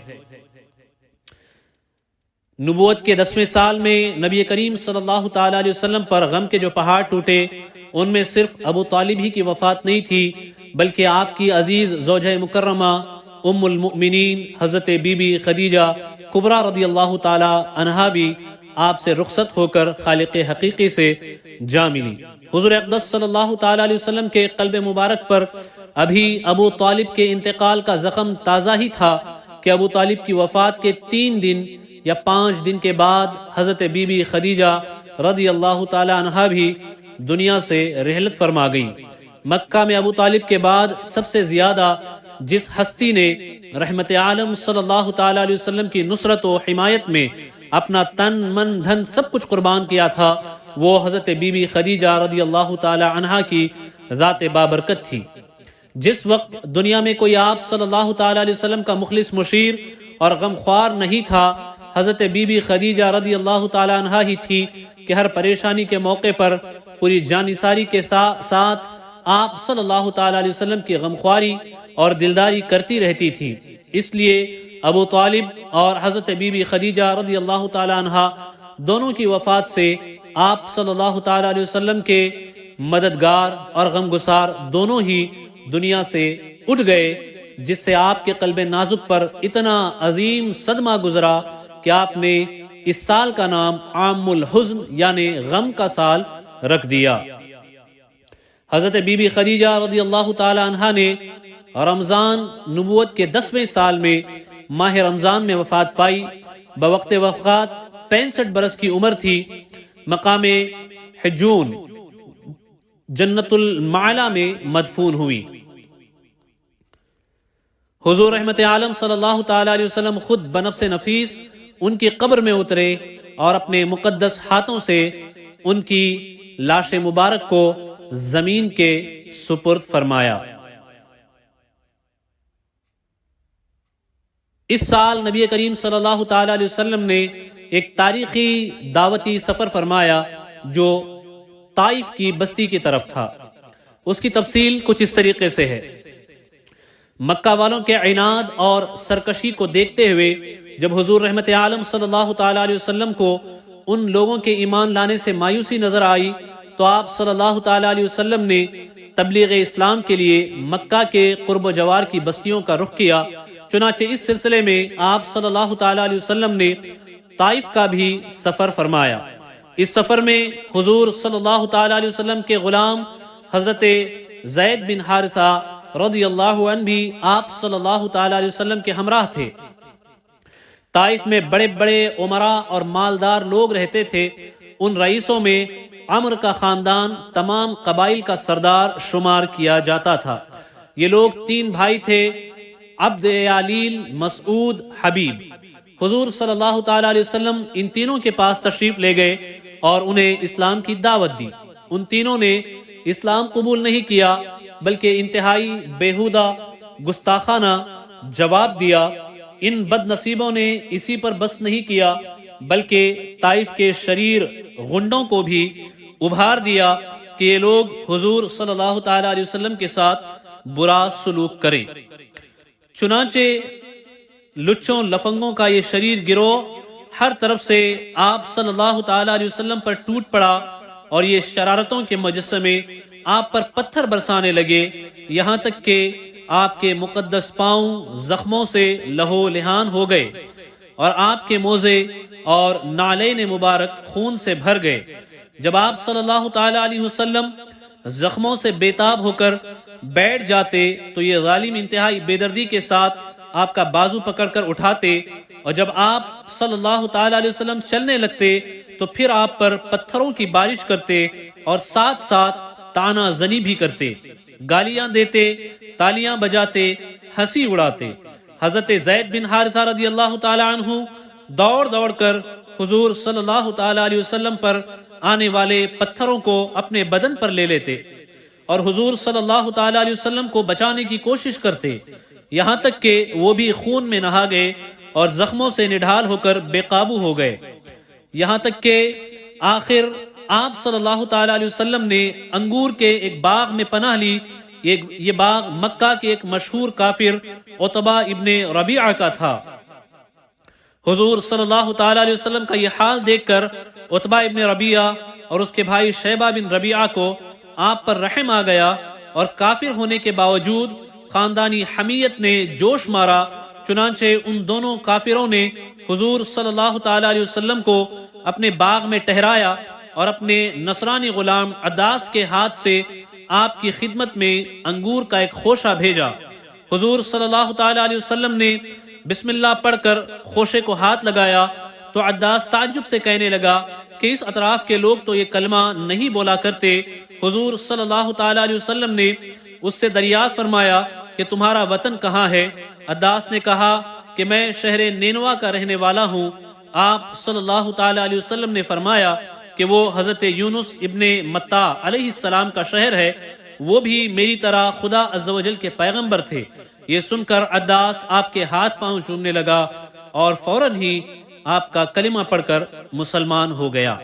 نبوت کے 10ویں سال میں نبی کریم صلی اللہ تعالی علیہ وسلم پر غم کے جو پہاڑ ٹوٹے، ان میں صرف ابو طالب ہی کی وفات نہیں تھی بلکہ آپ کی عزیز زوجہ مکرمہ ام المؤمنین حضرت بی بی خدیجہ کبریٰ رضی اللہ تعالی عنہا بھی آپ سے رخصت ہو کر خالق حقیقی سے جا ملی۔ حضور اقدس صلی اللہ تعالی علیہ وسلم کے قلب مبارک پر ابھی ابو طالب کے انتقال کا زخم تازہ ہی تھا کہ ابو طالب کی وفات کے 3 دن یا 5 دن کے بعد حضرت بی بی خدیجہ رضی اللہ تعالی عنہا بھی دنیا سے رحلت فرما گئی۔ مکہ میں ابو طالب کے بعد سب سے زیادہ جس ہستی نے رحمت عالم صلی اللہ تعالی علیہ وسلم کی نصرت و حمایت میں اپنا تن من دھن سب کچھ قربان کیا تھا، وہ حضرت بی بی خدیجہ رضی اللہ تعالی عنہا کی ذات بابرکت تھی۔ جس وقت دنیا میں کوئی آپ صلی اللہ تعالی علیہ وسلم کا مخلص مشیر اور غمخوار نہیں تھا، حضرت بی بی خدیجہ رضی اللہ تعالی عنہا ہی تھی کہ ہر پریشانی کے موقع پر پوری جانثاری کے ساتھ آپ صلی اللہ تعالی علیہ وسلم کی غمخواری اور دلداری کرتی رہتی تھی۔ اس لیے ابو طالب اور حضرت بی بی خدیجہ رضی اللہ تعالی عنہا دونوں کی وفات سے آپ صلی اللہ تعالی علیہ وسلم کے مددگار اور غمگسار دونوں ہی دنیا سے اٹھ گئے، جس سے آپ کے قلب نازک پر اتنا عظیم صدمہ گزرا کہ آپ نے اس سال کا نام عام الحزن یعنی غم کا سال رکھ دیا۔ حضرت بی بی خدیجہ رضی اللہ تعالی عنہا نے رمضان نبوت کے 10ویں سال میں ماہ رمضان میں وفات پائی۔ بوقت وفات 65 برس کی عمر تھی۔ مقام حجون جنت المعلا میں مدفون ہوئی۔ حضور رحمت عالم صلی اللہ تعالی علیہ وسلم خود بنفس نفیس ان کی قبر میں اترے اور اپنے مقدس ہاتھوں سے ان کی لاش مبارک کو زمین کے سپرد فرمایا۔ اس سال نبی کریم صلی اللہ تعالی علیہ وسلم نے ایک تاریخی دعوتی سفر فرمایا جو طائف کی بستی کی طرف تھا۔ اس کی تفصیل کچھ اس طریقے سے ہے۔ مکہ والوں کے عناد اور سرکشی کو دیکھتے ہوئے جب حضور رحمت عالم صلی اللہ تعالی علیہ وسلم کو ان لوگوں کے ایمان لانے سے مایوسی نظر آئی تو آپ صلی اللہ تعالی علیہ وسلم نے تبلیغ اسلام کے لیے مکہ کے قرب و جوار کی بستیوں کا رخ کیا۔ چنانچہ اس سلسلے میں آپ صلی اللہ تعالی علیہ وسلم نے طائف کا بھی سفر فرمایا۔ اس سفر میں حضور صلی اللہ تعالی علیہ وسلم کے غلام حضرت زید بن حارثہ رضی اللہ عنہ بھی آپ صلی اللہ تعالی علیہ وسلم کے ہمراہ تھے۔ طائف میں بڑے بڑے عمراء اور مالدار لوگ رہتے تھے۔ ان رئیسوں میں عمر کا خاندان تمام قبائل کا سردار شمار کیا جاتا تھا۔ یہ لوگ 3 بھائی تھے، عبد یالیل، مسعود، حبیب۔ حضور صلی اللہ تعالی علیہ وسلم ان تینوں کے پاس تشریف لے گئے اور انہیں اسلام کی دعوت دی۔ ان تینوں نے اسلام قبول نہیں کیا بلکہ انتہائی بیہودہ گستاخانہ جواب دیا۔ ان بد نصیبوں نے اسی پر بس نہیں کیا بلکہ طائف کے شریر غنڈوں کو بھی ابھار دیا کہ یہ لوگ حضور صلی اللہ تعالی علیہ وسلم کے ساتھ برا سلوک کریں۔ چنانچہ لچوں لفنگوں کا یہ شریر گروہ ہر طرف سے آپ صلی اللہ تعالی علیہ وسلم پر ٹوٹ پڑا اور یہ شرارتوں کے مجسمے آپ پر پتھر برسانے لگے، یہاں تک کہ آپ کے مقدس پاؤں زخموں سے لہو لہان ہو گئے اور آپ کے موزے اور نالین مبارک خون سے بھر گئے۔ جب آپ صلی اللہ تعالی علیہ وسلم زخموں سے بےتاب ہو کر بیٹھ جاتے تو یہ ظالم انتہائی بے دردی کے ساتھ آپ کا بازو پکڑ کر اٹھاتے، اور جب آپ صلی اللہ تعالی علیہ وسلم چلنے لگتے تو پھر آپ پر پتھروں کی بارش کرتے اور ساتھ ساتھ تانا زنی بھی کرتے، گالیاں دیتے، تالیاں بجاتے، ہنسی اڑاتے۔ حضرت زید بن حارثہ رضی اللہ تعالی عنہ دوڑ دوڑ کر حضور صلی اللہ تعالی علیہ وسلم پر آنے والے پتھروں کو اپنے بدن پر لے لیتے اور حضور صلی اللہ تعالی علیہ وسلم کو بچانے کی کوشش کرتے، یہاں تک کہ وہ بھی خون میں نہا گئے اور زخموں سے نڈھال ہو کر بے قابو ہو گئے، یہاں تک کہ آخر آپ صلی اللہ تعالی علیہ وسلم نے انگور کے ایک باغ میں پناہ لی۔ یہ باغ مکہ کے ایک مشہور کافر عتبہ ابن ربیعہ کا تھا۔ حضور صلی اللہ تعالی علیہ وسلم کا یہ حال دیکھ کر عتبہ ابن ربیعہ اور اس کے بھائی شیبہ بن ربیعہ کو آپ پر رحم آ گیا، اور کافر ہونے کے باوجود خاندانی حمیت نے جوش مارا، چنانچہ ان دونوں کافروں نے حضور صلی اللہ تعالی علیہ وسلم کو اپنے باغ میں ٹہرایا اور اپنے نصرانی غلام عداس کے ہاتھ سے آپ کی خدمت میں انگور کا ایک خوشہ بھیجا۔ حضور صلی اللہ تعالی علیہ وسلم نے بسم اللہ پڑھ کر خوشے کو ہاتھ لگایا تو عداس تعجب سے کہنے لگا کہ اس اطراف کے لوگ تو یہ کلمہ نہیں بولا کرتے۔ حضور صلی اللہ تعالی علیہ وسلم نے اس سے دریافت فرمایا کہ تمہارا وطن کہاں ہے؟ عداس نے کہا کہ میں شہر نینوا کا رہنے والا ہوں۔ آپ صلی اللہ تعالی علیہ وسلم نے فرمایا کہ وہ حضرت یونس ابن متیٰ علیہ السلام کا شہر ہے، وہ بھی میری طرح خدا عز و جل کے پیغمبر تھے۔ یہ سن کر عداس آپ کے ہاتھ پاؤں چومنے لگا اور فوراً ہی آپ کا کلمہ پڑھ کر مسلمان ہو گیا۔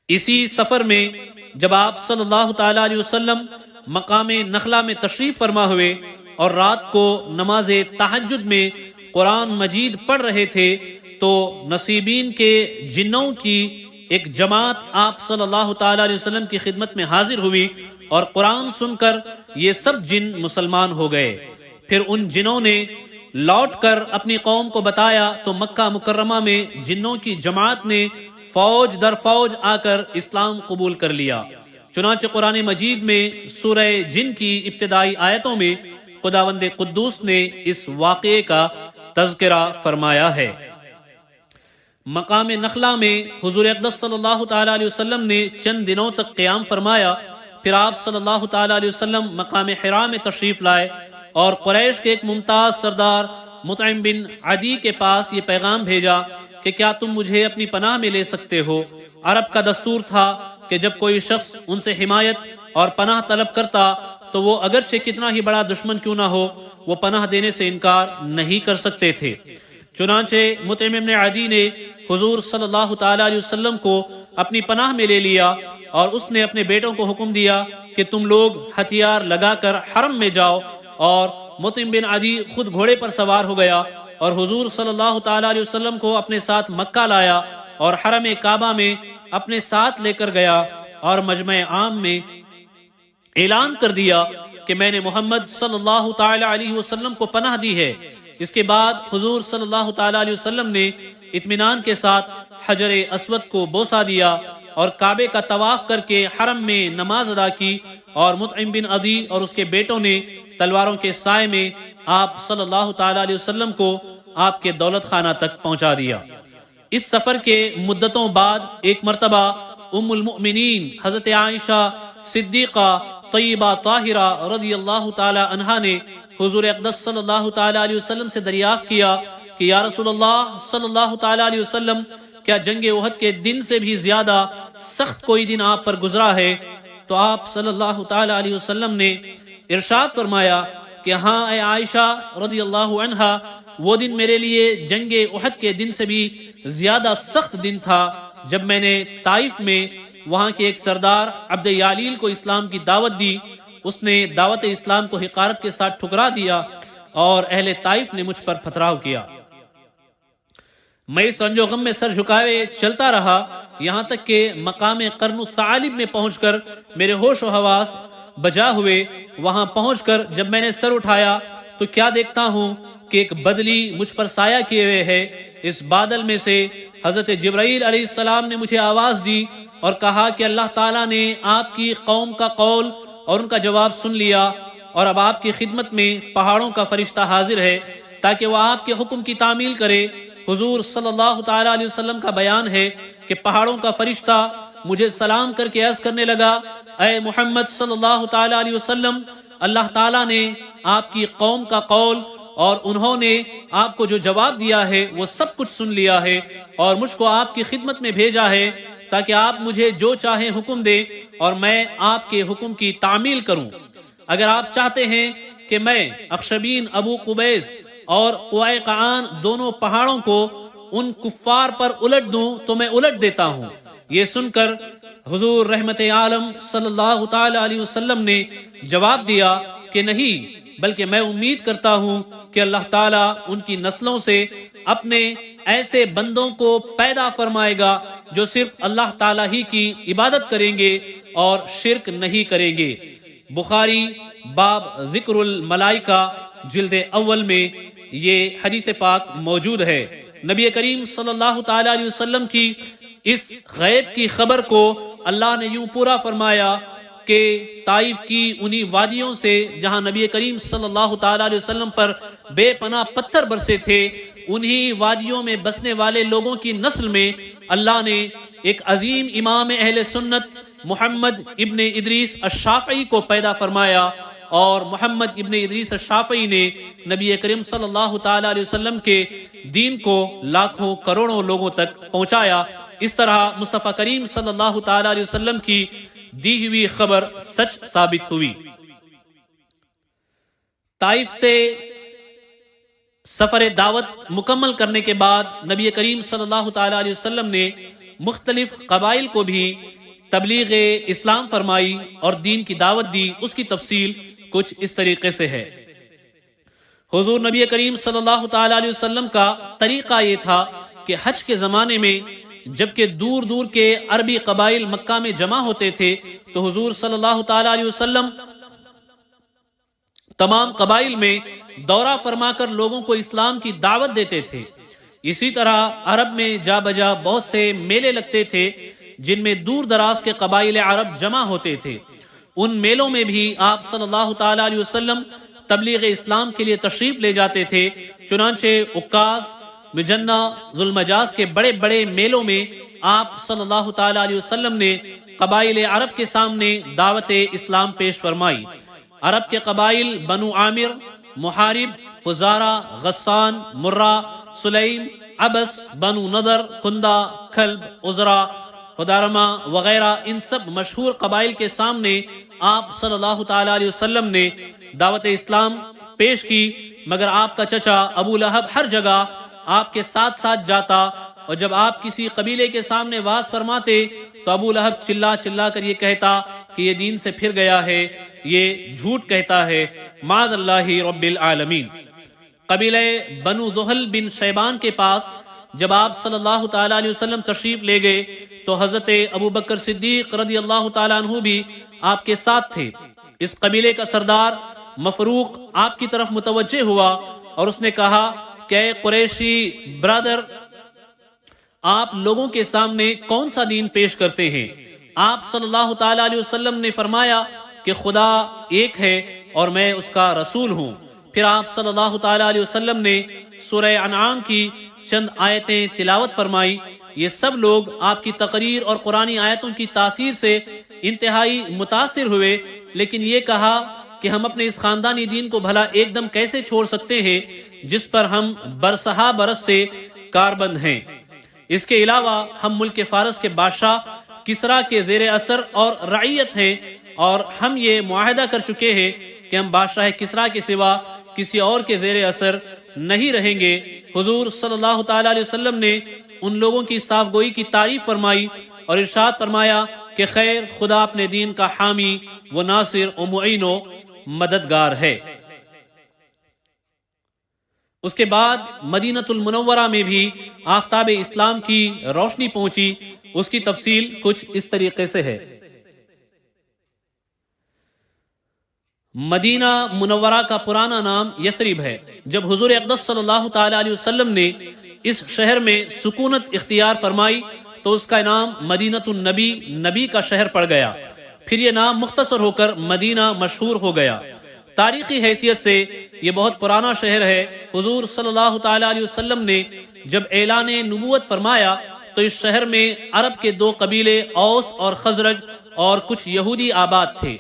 اسی سفر میں جب آپ صلی اللہ تعالی علیہ وسلم مقام نخلا میں تشریف فرما ہوئے اور رات کو نماز تہجد میں قرآن مجید پڑھ رہے تھے تو نصیبین کے جنوں کی ایک جماعت آپ صلی اللہ تعالی علیہ وسلم کی خدمت میں حاضر ہوئی اور قرآن سن کر یہ سب جن مسلمان ہو گئے۔ پھر ان جنوں نے لوٹ کر اپنی قوم کو بتایا تو مکہ مکرمہ میں جنوں کی جماعت نے فوج در فوج آ کر اسلام قبول کر لیا۔ چنانچہ قرآن مجید میں سورہ جن کی ابتدائی آیتوں میں خداوند قدوس نے اس واقعے کا تذکرہ فرمایا ہے۔ مقام نخلا میں حضور اقدس صلی اللہ تعالی علیہ وسلم نے چند دنوں تک قیام فرمایا، پھر آپ صلی اللہ تعالی علیہ وسلم مقام حرا میں تشریف لائے اور قریش کے ایک ممتاز سردار مطعم بن عدی کے پاس یہ پیغام بھیجا کہ کیا تم مجھے اپنی پناہ میں لے سکتے ہو؟ عرب کا دستور تھا کہ جب کوئی شخص ان سے حمایت اور پناہ طلب کرتا تو وہ اگرچہ کتنا ہی بڑا دشمن کیوں نہ ہو وہ پناہ دینے سے انکار نہیں کر سکتے تھے۔ چنانچہ مطعم بن عدی نے حضور صلی اللہ تعالی علیہ وسلم کو اپنی پناہ میں لے لیا اور اس نے اپنے بیٹوں کو حکم دیا کہ تم لوگ ہتھیار لگا کر حرم میں جاؤ، اور مطعم بن عدی خود گھوڑے پر سوار ہو گیا اور حضور صلی اللہ تعالی علیہ وسلم کو اپنے ساتھ مکہ لایا اور حرم کعبہ میں اپنے ساتھ لے کر گیا اور مجمع عام میں اعلان کر دیا کہ میں نے محمد صلی اللہ تعالی علیہ وسلم کو پناہ دی ہے۔ اس کے بعد حضور صلی اللہ تعالی علیہ وسلم نے اطمینان کے ساتھ حجر اسود کو بوسہ دیا اور کعبے کا طواف کر کے حرم میں نماز ادا کی، اور مطعم بن عدی اور اس کے بیٹوں نے تلواروں کے سائے میں آپ صلی اللہ تعالی علیہ وسلم کو آپ کے دولت خانہ تک پہنچا دیا۔ اس سفر کے مدتوں بعد ایک مرتبہ ام المؤمنین حضرت عائشہ صدیقہ طیبہ طاہرہ رضی اللہ تعالی عنہا نے حضور اقدس صلی اللہ تعالی علیہ وسلم سے دریافت کیا کہ یا رسول اللہ صلی اللہ تعالی علیہ وسلم، کیا جنگ احد کے دن سے بھی زیادہ سخت کوئی دن آپ پر گزرا ہے؟ تو آپ صلی اللہ تعالی علیہ وسلم نے ارشاد فرمایا کہ ہاں اے عائشہ رضی اللہ عنہا، وہ دن میرے لیے جنگ احد کے دن سے بھی زیادہ سخت دن تھا جب میں نے طائف میں وہاں کے ایک سردار عبد یالیل کو اسلام کی دعوت دی۔ اس نے دعوت اسلام کو حقارت کے ساتھ ٹھکرا دیا اور اہل طائف نے مجھ پر پتھراؤ کیا۔ میں اس رنج و غم میں سر جھکائے چلتا رہا، یہاں تک کہ مقام قرن الثعالب میں پہنچ کر میرے ہوش و حواس بجا ہوئے۔ وہاں پہنچ کر جب میں نے سر اٹھایا تو کیا دیکھتا ہوں کہ ایک بدلی مجھ پر سایہ کیے ہوئے ہے۔ اس بادل میں سے حضرت جبرائیل علیہ السلام نے مجھے آواز دی اور کہا کہ اللہ تعالیٰ نے آپ کی قوم کا قول اور ان کا جواب سن لیا، اور اب آپ کی خدمت میں پہاڑوں کا فرشتہ حاضر ہے تاکہ وہ آپ کے حکم کی تعمیل کرے۔ حضور صلی اللہ تعالیٰ علیہ وسلم کا بیان ہے کہ پہاڑوں کا فرشتہ مجھے سلام کر کے عرض کرنے لگا، اے محمد صلی اللہ تعالیٰ علیہ وسلم، اللہ تعالیٰ نے آپ کی قوم کا قول اور انہوں نے آپ کو جو جواب دیا ہے وہ سب کچھ سن لیا ہے، اور مجھ کو آپ کی خدمت میں بھیجا ہے تاکہ آپ مجھے جو چاہیں حکم دیں اور میں آپ کے حکم کی تعمیل کروں۔ اگر آپ چاہتے ہیں کہ میں اخشبین، ابو قبیس اور قوائے قعان دونوں پہاڑوں کو ان کفار پر الٹ دوں تو میں الٹ دیتا ہوں۔ یہ سن کر حضور رحمت عالم صلی اللہ تعالی علیہ وسلم نے جواب دیا کہ نہیں، بلکہ میں امید کرتا ہوں کہ اللہ تعالیٰ ان کی نسلوں سے اپنے ایسے بندوں کو پیدا فرمائے گا جو صرف اللہ تعالیٰ ہی کی عبادت کریں گے اور شرک نہیں کریں گے۔ بخاری باب ذکر الملائکہ جلد اول میں یہ حدیث پاک موجود ہے۔ نبی کریم صلی اللہ تعالی علیہ وسلم کی اس غیب کی خبر کو اللہ نے یوں پورا فرمایا کہ طائف کی انہی وادیوں سے جہاں نبی کریم صلی اللہ تعالی علیہ وسلم پر بے پناہ پتھر برسے تھے، انہی وادیوں میں بسنے والے لوگوں کی نسل میں اللہ نے ایک عظیم امام اہل سنت محمد ابن ادریس الشافعی کو پیدا فرمایا، اور محمد ابن ادریس الشافعی نے نبی کریم صلی اللہ تعالی علیہ وسلم کے دین کو لاکھوں کروڑوں لوگوں تک پہنچایا۔ اس طرح مصطفیٰ کریم صلی اللہ تعالی علیہ وسلم کی دی ہوئی خبر سچ ثابت ہوئی۔ طائف سے سفر دعوت مکمل کرنے کے بعد نبی کریم صلی اللہ تعالی علیہ وسلم نے مختلف قبائل کو بھی تبلیغ اسلام فرمائی اور دین کی دعوت دی۔ اس کی تفصیل کچھ اس طریقے سے ہے۔ حضور نبی کریم صلی اللہ تعالی علیہ وسلم کا طریقہ یہ تھا کہ حج کے زمانے میں جبکہ دور دور کے عربی قبائل مکہ میں جمع ہوتے تھے تو حضور صلی اللہ تعالی علیہ وسلم تمام قبائل میں دورہ فرما کر لوگوں کو اسلام کی دعوت دیتے تھے۔ اسی طرح عرب میں جا بجا بہت سے میلے لگتے تھے جن میں دور دراز کے قبائل عرب جمع ہوتے تھے۔ ان میلوں میں بھی آپ صلی اللہ تعالی علیہ وسلم تبلیغ اسلام کے لیے تشریف لے جاتے تھے۔ چنانچہ عکاظ، مجنہ، ذوالمجاز کے بڑے بڑے میلوں میں آپ صلی اللہ تعالی علیہ وسلم نے قبائل عرب کے سامنے دعوت اسلام پیش فرمائی۔ عرب کے قبائل بنو عامر، محارب، فزارہ، غسان، مرہ، سلیم، عبس، بنو نضر، کندہ، کلب، عزرہ، خدارمہ وغیرہ، ان سب مشہور قبائل کے سامنے آپ صلی اللہ تعالی علیہ وسلم نے دعوت اسلام پیش کی، مگر آپ کا چچا ابو لہب ہر جگہ آپ کے ساتھ ساتھ جاتا، اور جب آپ کسی قبیلے کے سامنے واز فرماتے تو ابو لہب چلا چلا کر یہ کہتا کہ یہ دین سے پھر گیا ہے، یہ جھوٹ کہتا ہے، معاذ اللہ رب العالمین۔ قبیلہ بنو ذہل بن شیبان کے پاس جب آپ صلی اللہ تعالی علیہ وسلم تشریف لے گئے تو حضرت ابو بکر صدیق رضی اللہ تعالیٰ عنہ بھی آپ کے ساتھ تھے۔ اس قبیلے کا سردار مفروق آپ کی طرف متوجہ ہوا اور اس نے کہا کہ اے قریشی برادر، آپ لوگوں کے سامنے کون سا دین پیش کرتے ہیں؟ آپ صلی اللہ تعالی علیہ وسلم نے فرمایا کہ خدا ایک ہے اور میں اس کا رسول ہوں۔ پھر آپ صلی اللہ تعالی علیہ وسلم نے سورہ انعام کی چند آیتیں تلاوت فرمائی۔ یہ سب لوگ آپ کی تقریر اور قرآنی آیتوں کی تاثیر سے انتہائی متاثر ہوئے، لیکن یہ کہا کہ ہم اپنے اس خاندانی دین کو بھلا ایک دم کیسے چھوڑ سکتے ہیں جس پر ہم برسہا برس سے کاربند ہیں۔ اس کے علاوہ ہم ملک فارس کے بادشاہ کسرا کے زیر اثر اور رعیت ہیں، اور ہم یہ معاہدہ کر چکے ہیں کہ ہم بادشاہ کسرا کے سوا کسی اور کے زیر اثر نہیں رہیں گے۔ حضور صلی اللہ تعالی علیہ وسلم نے ان لوگوں کی صاف گوئی کی تعریف فرمائی اور ارشاد فرمایا کہ خیر، خدا اپنے دین کا حامی و ناصر و معین و مددگار ہے۔ اس کے بعد مدینہ المنورہ میں بھی آفتاب اسلام کی روشنی پہنچی۔ اس کی تفصیل کچھ اس طریقے سے ہے۔ مدینہ منورہ کا پرانا نام یثرب ہے۔ جب حضور اقدس صلی اللہ تعالی علیہ وسلم نے اس شہر میں سکونت اختیار فرمائی تو اس کا نام مدینۃ النبی، نبی کا شہر پڑ گیا۔ پھر یہ نام مختصر ہو کر مدینہ مشہور ہو گیا۔ تاریخی حیثیت سے یہ بہت پرانا شہر ہے۔ حضور صلی اللہ تعالی علیہ وسلم نے جب اعلان نبوت فرمایا تو اس شہر میں عرب کے دو قبیلے اوس اور خزرج اور کچھ یہودی آباد تھے۔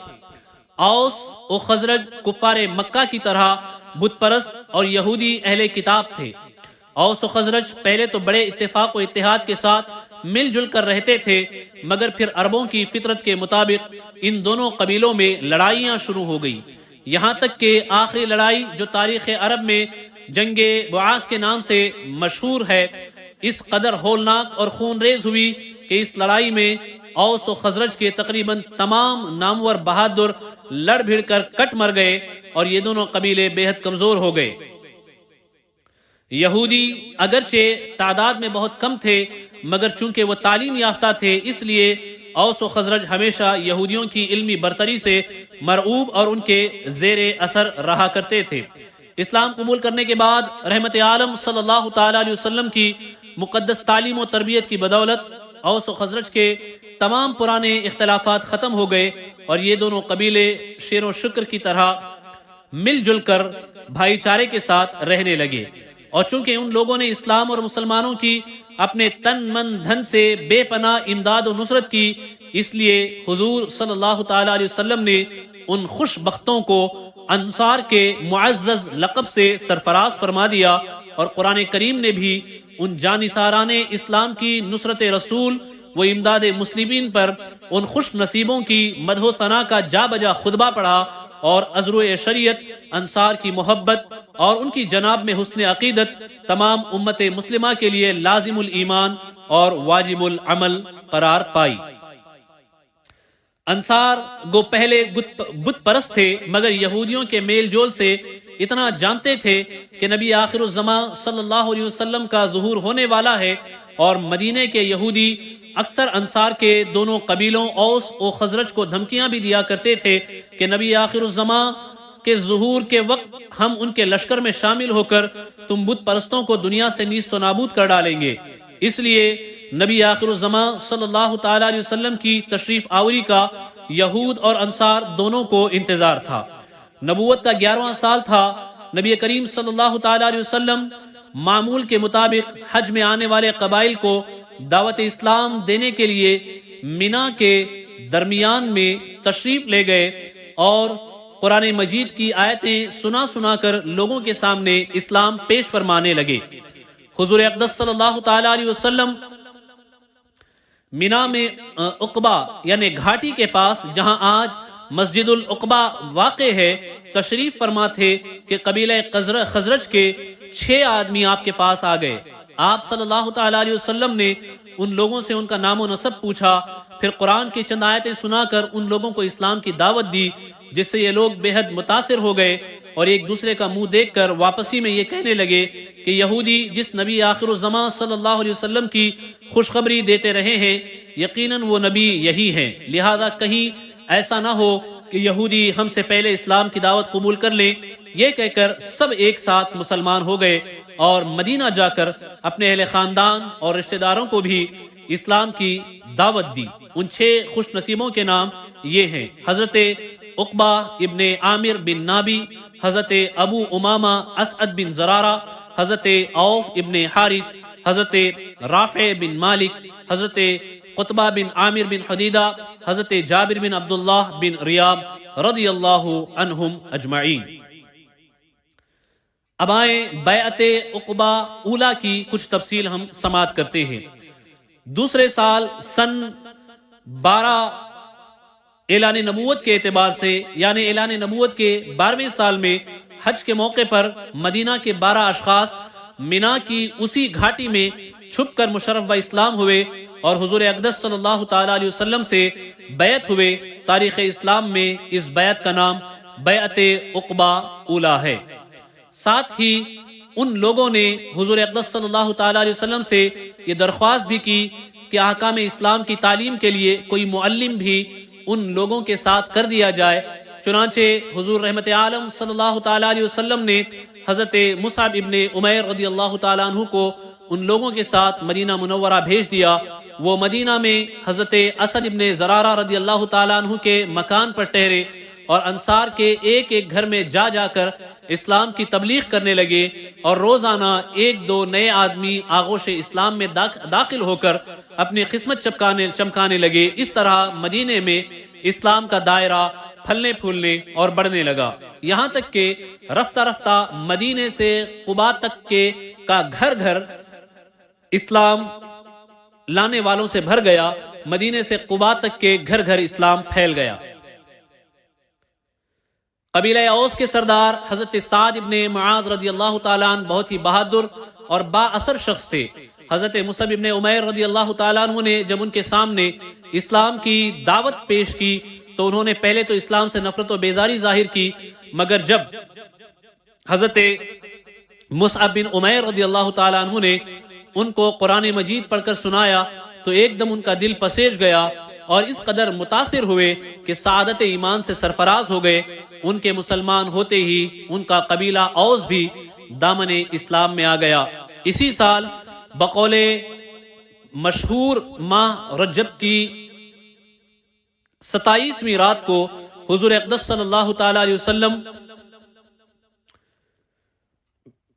اوس و خزرج کفار مکہ کی طرح بت پرست اور یہودی اہل کتاب تھے۔ اوس و خزرج پہلے تو بڑے اتفاق و اتحاد کے ساتھ مل جل کر رہتے تھے، مگر پھر عربوں کی فطرت کے مطابق ان دونوں قبیلوں میں لڑائیاں شروع ہو گئی، یہاں تک کہ آخری لڑائی جو تاریخ عرب میں جنگ بعاث کے نام سے مشہور ہے، اس قدر ہولناک اور خون ریز ہوئی کہ اس لڑائی میں اوس و خزرج کے تقریباً تمام نامور بہادر لڑ بھیڑ کر کٹ مر گئے اور یہ دونوں قبیلے بے حد کمزور ہو گئے۔ یہودی اگرچہ تعداد میں بہت کم تھے، مگر چونکہ وہ تعلیم یافتہ تھے، اس لیے اوس و خزرج ہمیشہ یہودیوں کی علمی برتری سے مرعوب اور ان کے زیر اثر رہا کرتے تھے۔ اسلام قبول کرنے کے بعد رحمت عالم صلی اللہ تعالی علیہ وسلم کی مقدس تعلیم و تربیت کی بدولت اوس و خزرج کے تمام پرانے اختلافات ختم ہو گئے اور یہ دونوں قبیلے شیر و شکر کی طرح مل جل کر بھائی چارے کے ساتھ رہنے لگے۔ اور چونکہ ان لوگوں نے اسلام اور مسلمانوں کی اپنے تن من دھن سے بے پناہ امداد و نصرت کی، اس لیے حضور صلی اللہ تعالی علیہ وسلم نے ان خوش بختوں کو انصار کے معزز لقب سے سرفراز فرما دیا، اور قرآن کریم نے بھی ان جانثاران اسلام کی نصرت رسول و امداد مسلمین پر ان خوش نصیبوں کی مدح و ثنا کا جا بجا خطبہ پڑھا، اور ازروع شریعت انصار کی محبت اور ان کی جناب میں حسن عقیدت تمام امت مسلمہ کے لیے لازم الایمان اور واجب العمل قرار پائی۔ انصار گو پہلے بت پرست تھے، مگر یہودیوں کے میل جول سے اتنا جانتے تھے کہ نبی آخر الزمان صلی اللہ علیہ وسلم کا ظہور ہونے والا ہے، اور مدینے کے یہودی اکثر انصار کے دونوں قبیلوں اوس و خزرج کو دھمکیاں بھی دیا کرتے تھے کہ نبی آخر الزمان کے ظہور کے وقت ہم ان کے لشکر میں شامل ہو کر تم بت پرستوں کو دنیا سے نیست و نابود کر ڈالیں گے۔ اس لیے نبی آخر الزمان صلی اللہ تعالی علیہ وسلم کی تشریف آوری کا یہود اور انصار دونوں کو انتظار تھا۔ نبوت کا 11واں سال تھا۔ نبی کریم صلی اللہ تعالی علیہ وسلم معمول کے مطابق حج میں آنے والے قبائل کو دعوت اسلام دینے کے لیے مینا کے درمیان میں تشریف لے گئے اور قرآن مجید کی آیتیں سنا سنا کر لوگوں کے سامنے اسلام پیش فرمانے لگے۔ حضور اقدس صلی اللہ تعالی علیہ وسلم مینا میں عقبہ یعنی گھاٹی کے پاس، جہاں آج مسجد العقبہ واقع ہے، تشریف فرما تھے کہ قبیلہ خزرج کے 6 آدمی آپ کے پاس آ گئے۔ آپ صلی اللہ تعالی علیہ وسلم نے ان لوگوں سے ان کا نام و نسب پوچھا، پھر قرآن کی چند آیتیں سنا کر ان لوگوں کو اسلام کی دعوت دی، جس سے یہ لوگ بے حد متاثر ہو گئے اور ایک دوسرے کا منہ دیکھ کر واپسی میں یہ کہنے لگے کہ یہودی جس نبی آخر الزمان صلی اللہ علیہ وسلم کی خوشخبری دیتے رہے ہیں، یقیناً وہ نبی یہی ہیں، لہذا کہیں ایسا نہ ہو کہ یہودی ہم سے پہلے اسلام کی دعوت قبول کر لیں۔ یہ کہہ کر سب ایک ساتھ مسلمان ہو گئے اور مدینہ جا کر اپنے اہل خاندان اور رشتہ داروں کو بھی اسلام کی دعوت دی۔ ان 6 خوش نصیبوں کے نام یہ ہیں: حضرت عقبہ ابن عامر بن نابی، حضرت ابو امامہ اسعد بن زرارہ، حضرت عوف ابن حارث، حضرت رافع بن مالک، حضرت قطبہ بن عامر بن حدیدہ، حضرت جابر بن عبداللہ بن ریاب رضی اللہ عنہم اجمعین۔ اب آئیں بیعت عقبہ اولا کی کچھ تفصیل ہم سماعت کرتے ہیں۔ دوسرے سال سن 12 اعلان نبوت کے اعتبار سے، یعنی اعلان نبوت کے 12ویں سال میں حج کے موقع پر مدینہ کے 12 اشخاص مینا کی اسی گھاٹی میں چھپ کر مشرف و اسلام ہوئے اور حضور اقدس صلی اللہ تعالی علیہ وسلم سے بیعت ہوئے۔ تاریخ اسلام میں اس بیعت کا نام بیعت عقبہ اولا ہے۔ ساتھ ہی ان لوگوں نے حضور اقدس صلی اللہ تعالی علیہ وسلم سے یہ درخواست بھی کی کہ احکام اسلام کی تعلیم کے لیے کوئی معلم بھی ان لوگوں کے ساتھ کر دیا جائے۔ چنانچہ حضور رحمت عالم صلی اللہ تعالی علیہ وسلم نے حضرت مصعب ابن عمیر رضی اللہ تعالیٰ عنہ کو ان لوگوں کے ساتھ مدینہ منورہ بھیج دیا۔ وہ مدینہ میں حضرت اسد ابن زرارہ رضی اللہ تعالیٰ عنہ کے مکان پر ٹھہرے اور انصار کے ایک ایک گھر میں جا جا کر اسلام کی تبلیغ کرنے لگے، اور روزانہ ایک دو نئے آدمی آغوش اسلام میں داخل ہو کر اپنی قسمت چمکانے لگے۔ اس طرح مدینے میں اسلام کا دائرہ پھلنے پھولنے اور بڑھنے لگا، یہاں تک کہ رفتہ رفتہ مدینے سے قباء تک کا گھر گھر اسلام لانے والوں سے بھر گیا۔ مدینے سے قباء تک کے گھر گھر اسلام پھیل گیا۔ قبیلہ اوس کے سردار حضرت سعد ابن معاذ رضی اللہ تعالیٰ عنہ بہت ہی بہادر اور با اثر شخص تھے۔ حضرت مصعب ابن عمیر رضی اللہ تعالیٰ عنہ نے جب ان کے سامنے اسلام کی دعوت پیش کی تو انہوں نے پہلے تو اسلام سے نفرت و بیزاری ظاہر کی، مگر جب حضرت مصعب بن عمیر رضی اللہ تعالیٰ عنہ نے ان کو قرآن مجید پڑھ کر سنایا تو ایک دم ان کا دل پسیج گیا اور اس قدر متاثر ہوئے کہ سعادت ایمان سے سرفراز ہو گئے۔ ان کے مسلمان ہوتے ہی ان کا قبیلہ اوس بھی دامن اسلام میں آ گیا۔ اسی سال بقول مشہور ماہ رجب کی 27ویں رات کو حضور اقدس صلی اللہ تعالی علیہ وسلم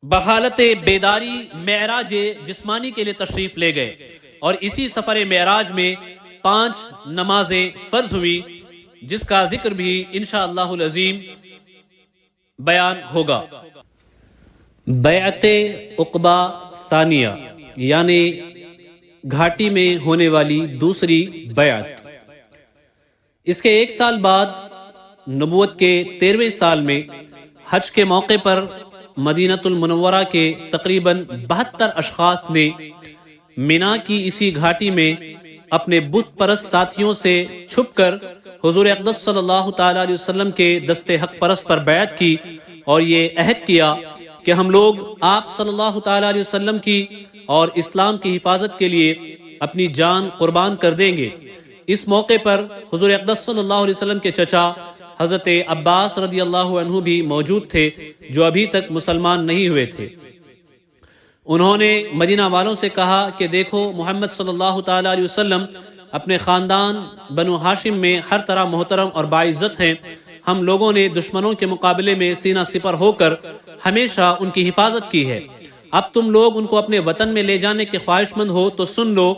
بحالت بیداری معراج جسمانی کے لیے تشریف لے گئے، اور اسی سفر معراج میں 5 نمازیں فرض ہوئی، جس کا ذکر بھی انشاءاللہ العظیم بیان ہوگا۔ بیعت عقبہ ثانیہ یعنی گھاٹی میں ہونے والی دوسری بیعت۔ اس کے 1 سال بعد نبوت کے 13ویں سال میں حج کے موقع پر مدینہ المنورہ کے تقریباً 72 اشخاص نے مینا کی اسی گھاٹی میں اپنے بت پرست ساتھیوں سے چھپ کر حضور اقدس صلی اللہ تعالی علیہ وسلم کے دست حق پرست پر بیعت کی، اور یہ عہد کیا کہ ہم لوگ آپ صلی اللہ تعالی علیہ وسلم کی اور اسلام کی حفاظت کے لیے اپنی جان قربان کر دیں گے۔ اس موقع پر حضور اقدس صلی اللہ علیہ وسلم کے چچا حضرت عباس رضی اللہ عنہ بھی موجود تھے، جو ابھی تک مسلمان نہیں ہوئے تھے۔ انہوں نے مدینہ والوں سے کہا کہ دیکھو، محمد صلی اللہ تعالی علیہ وسلم اپنے خاندان بنو ہاشم میں ہر طرح محترم اور باعزت ہیں۔ ہم لوگوں نے دشمنوں کے مقابلے میں سینہ سپر ہو کر ہمیشہ ان کی حفاظت کی ہے۔ اب تم لوگ ان کو اپنے وطن میں لے جانے کے خواہش مند ہو تو سن لو،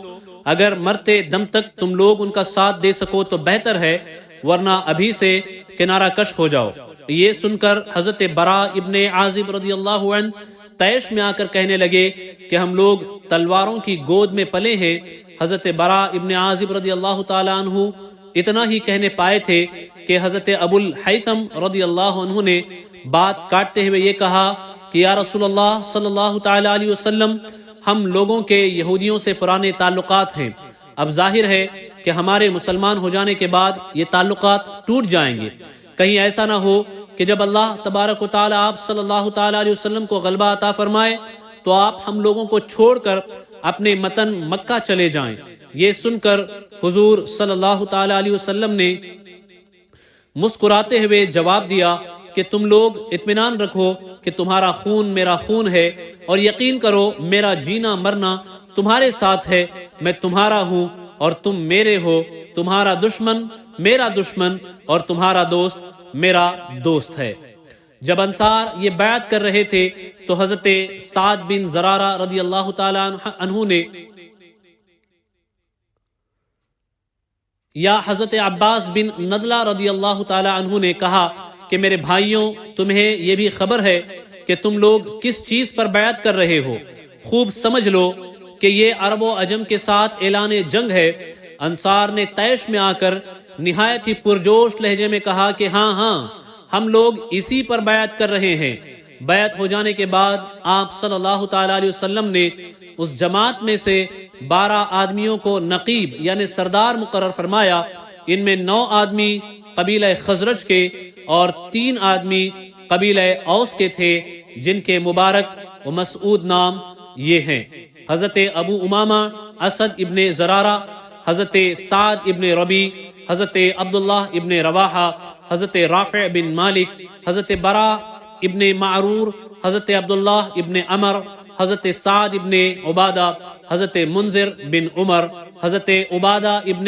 اگر مرتے دم تک تم لوگ ان کا ساتھ دے سکو تو بہتر ہے، ورنہ ابھی سے کنارہ کش ہو جاؤ۔ یہ سن کر حضرت برا ابن عازب رضی اللہ عنہ طیش میں آ کر کہنے لگے کہ ہم لوگ تلواروں کی گود میں پلے ہیں۔ حضرت برا ابن عازب رضی اللہ تعالی عنہ اتنا ہی کہنے پائے تھے کہ حضرت ابو الحیثم رضی اللہ عنہ نے بات کاٹتے ہوئے یہ کہا کہ یا رسول اللہ صلی اللہ تعالی علیہ وسلم، ہم لوگوں کے یہودیوں سے پرانے تعلقات ہیں، اب ظاہر ہے کہ ہمارے مسلمان ہو جانے کے بعد یہ تعلقات ٹوٹ جائیں گے۔ کہیں ایسا نہ ہو کہ جب اللہ تبارک و تعالی آپ صلی اللہ تعالی علیہ وسلم کو غلبہ عطا فرمائے تو آپ ہم لوگوں کو چھوڑ کر اپنے متن مکہ چلے جائیں۔ یہ سن کر حضور صلی اللہ تعالی علیہ وسلم نے مسکراتے ہوئے جواب دیا کہ تم لوگ اطمینان رکھو کہ تمہارا خون میرا خون ہے، اور یقین کرو میرا جینا مرنا تمہارے ساتھ ہے، میں تمہارا ہوں اور تم میرے ہو، تمہارا دشمن میرا دشمن اور تمہارا دوست میرا دوست ہے۔ جب انصار یہ بیعت کر رہے تھے تو حضرت سعد بن زرارہ رضی اللہ تعالی عنہ نے یا حضرت عباس بن ندلہ رضی اللہ تعالی عنہ نے کہا کہ میرے بھائیوں، تمہیں یہ بھی خبر ہے کہ تم لوگ کس چیز پر بیعت کر رہے ہو؟ خوب سمجھ لو کہ یہ عرب و عجم کے ساتھ اعلان جنگ ہے۔ انصار نے طیش میں آ کر نہایت ہی پرجوش لہجے میں کہا کہ ہاں ہاں، ہم لوگ اسی پر بیعت کر رہے ہیں۔ بیعت ہو جانے کے بعد آپ صلی اللہ تعالی علیہ وسلم نے اس جماعت میں سے 12 آدمیوں کو نقیب یعنی سردار مقرر فرمایا۔ ان میں 9 آدمی قبیلہ خزرج کے اور 3 آدمی قبیلہ اوس کے تھے، جن کے مبارک و مسعود نام یہ ہیں: حضرت ابو امامہ اسد ابن زرارہ، حضرت سعد ابن ربی، حضرت عبداللہ ابن رواحہ، حضرت رافع بن مالک، حضرت برا ابن معرور، حضرت عبداللہ ابن عمر، حضرت سعد ابن عبادہ، حضرت منذر بن عمر، حضرت عبادہ ابن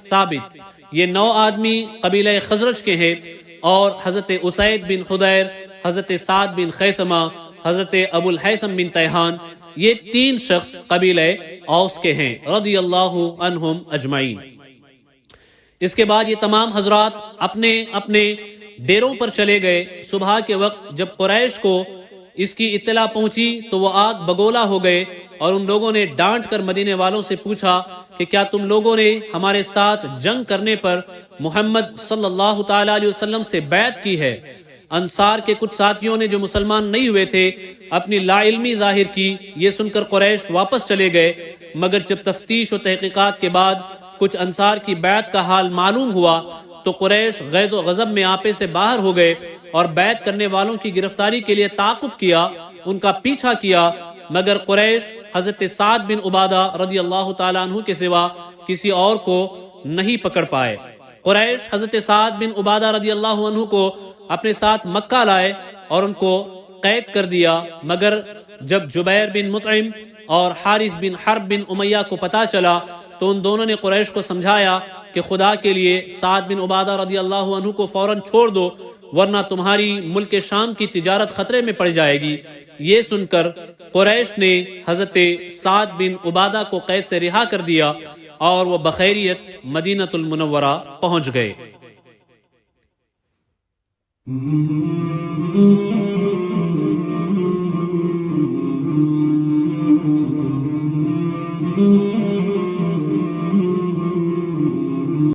ثابت، یہ 9 آدمی قبیلہ خزرج کے ہیں، اور حضرت اسید بن حدیر، حضرت سعد بن خیثمہ، حضرت ابو الحیثم بن تیہان، یہ 3 شخص قبیلہ اوس کے ہیں رضی اللہ عنہم اجمعین۔ اس کے بعد یہ تمام حضرات اپنے اپنے ڈیروں پر چلے گئے۔ صبح کے وقت جب قریش کو اس کی اطلاع پہنچی تو وہ آگ بگولا ہو گئے، اور ان لوگوں نے ڈانٹ کر مدینے والوں سے پوچھا کہ کیا تم لوگوں نے ہمارے ساتھ جنگ کرنے پر محمد صلی اللہ تعالی علیہ وسلم سے بیعت کی ہے؟ انصار کے کچھ ساتھیوں نے جو مسلمان نہیں ہوئے تھے اپنی لا علمی ظاہر کی۔ یہ سن کر قریش واپس چلے گئے، مگر جب تفتیش و تحقیقات کے بعد کچھ انصار کی بیعت کا حال معلوم ہوا تو قریش غیظ و غضب میں آپے سے باہر ہو گئے اور بیعت کرنے والوں کی گرفتاری کے لیے تعاقب کیا، ان کا پیچھا کیا، مگر قریش حضرت سعد بن عبادہ رضی اللہ تعالیٰ عنہ کے سوا کسی اور کو نہیں پکڑ پائے۔ قریش حضرت سعد بن عبادہ رضی اللہ عنہ کو اپنے ساتھ مکہ لائے اور ان کو قید کر دیا، مگر جب جبیر بن مطعم اور حارث بن حرب بن امیہ کو پتہ چلا تو ان دونوں نے قریش کو سمجھایا کہ خدا کے لیے سعد بن عبادہ رضی اللہ عنہ کو فوراً چھوڑ دو، ورنہ تمہاری ملک شام کی تجارت خطرے میں پڑ جائے گی۔ یہ سن کر قریش نے حضرت سعد بن عبادہ کو قید سے رہا کر دیا اور وہ بخیریت مدینہ المنورہ پہنچ گئے۔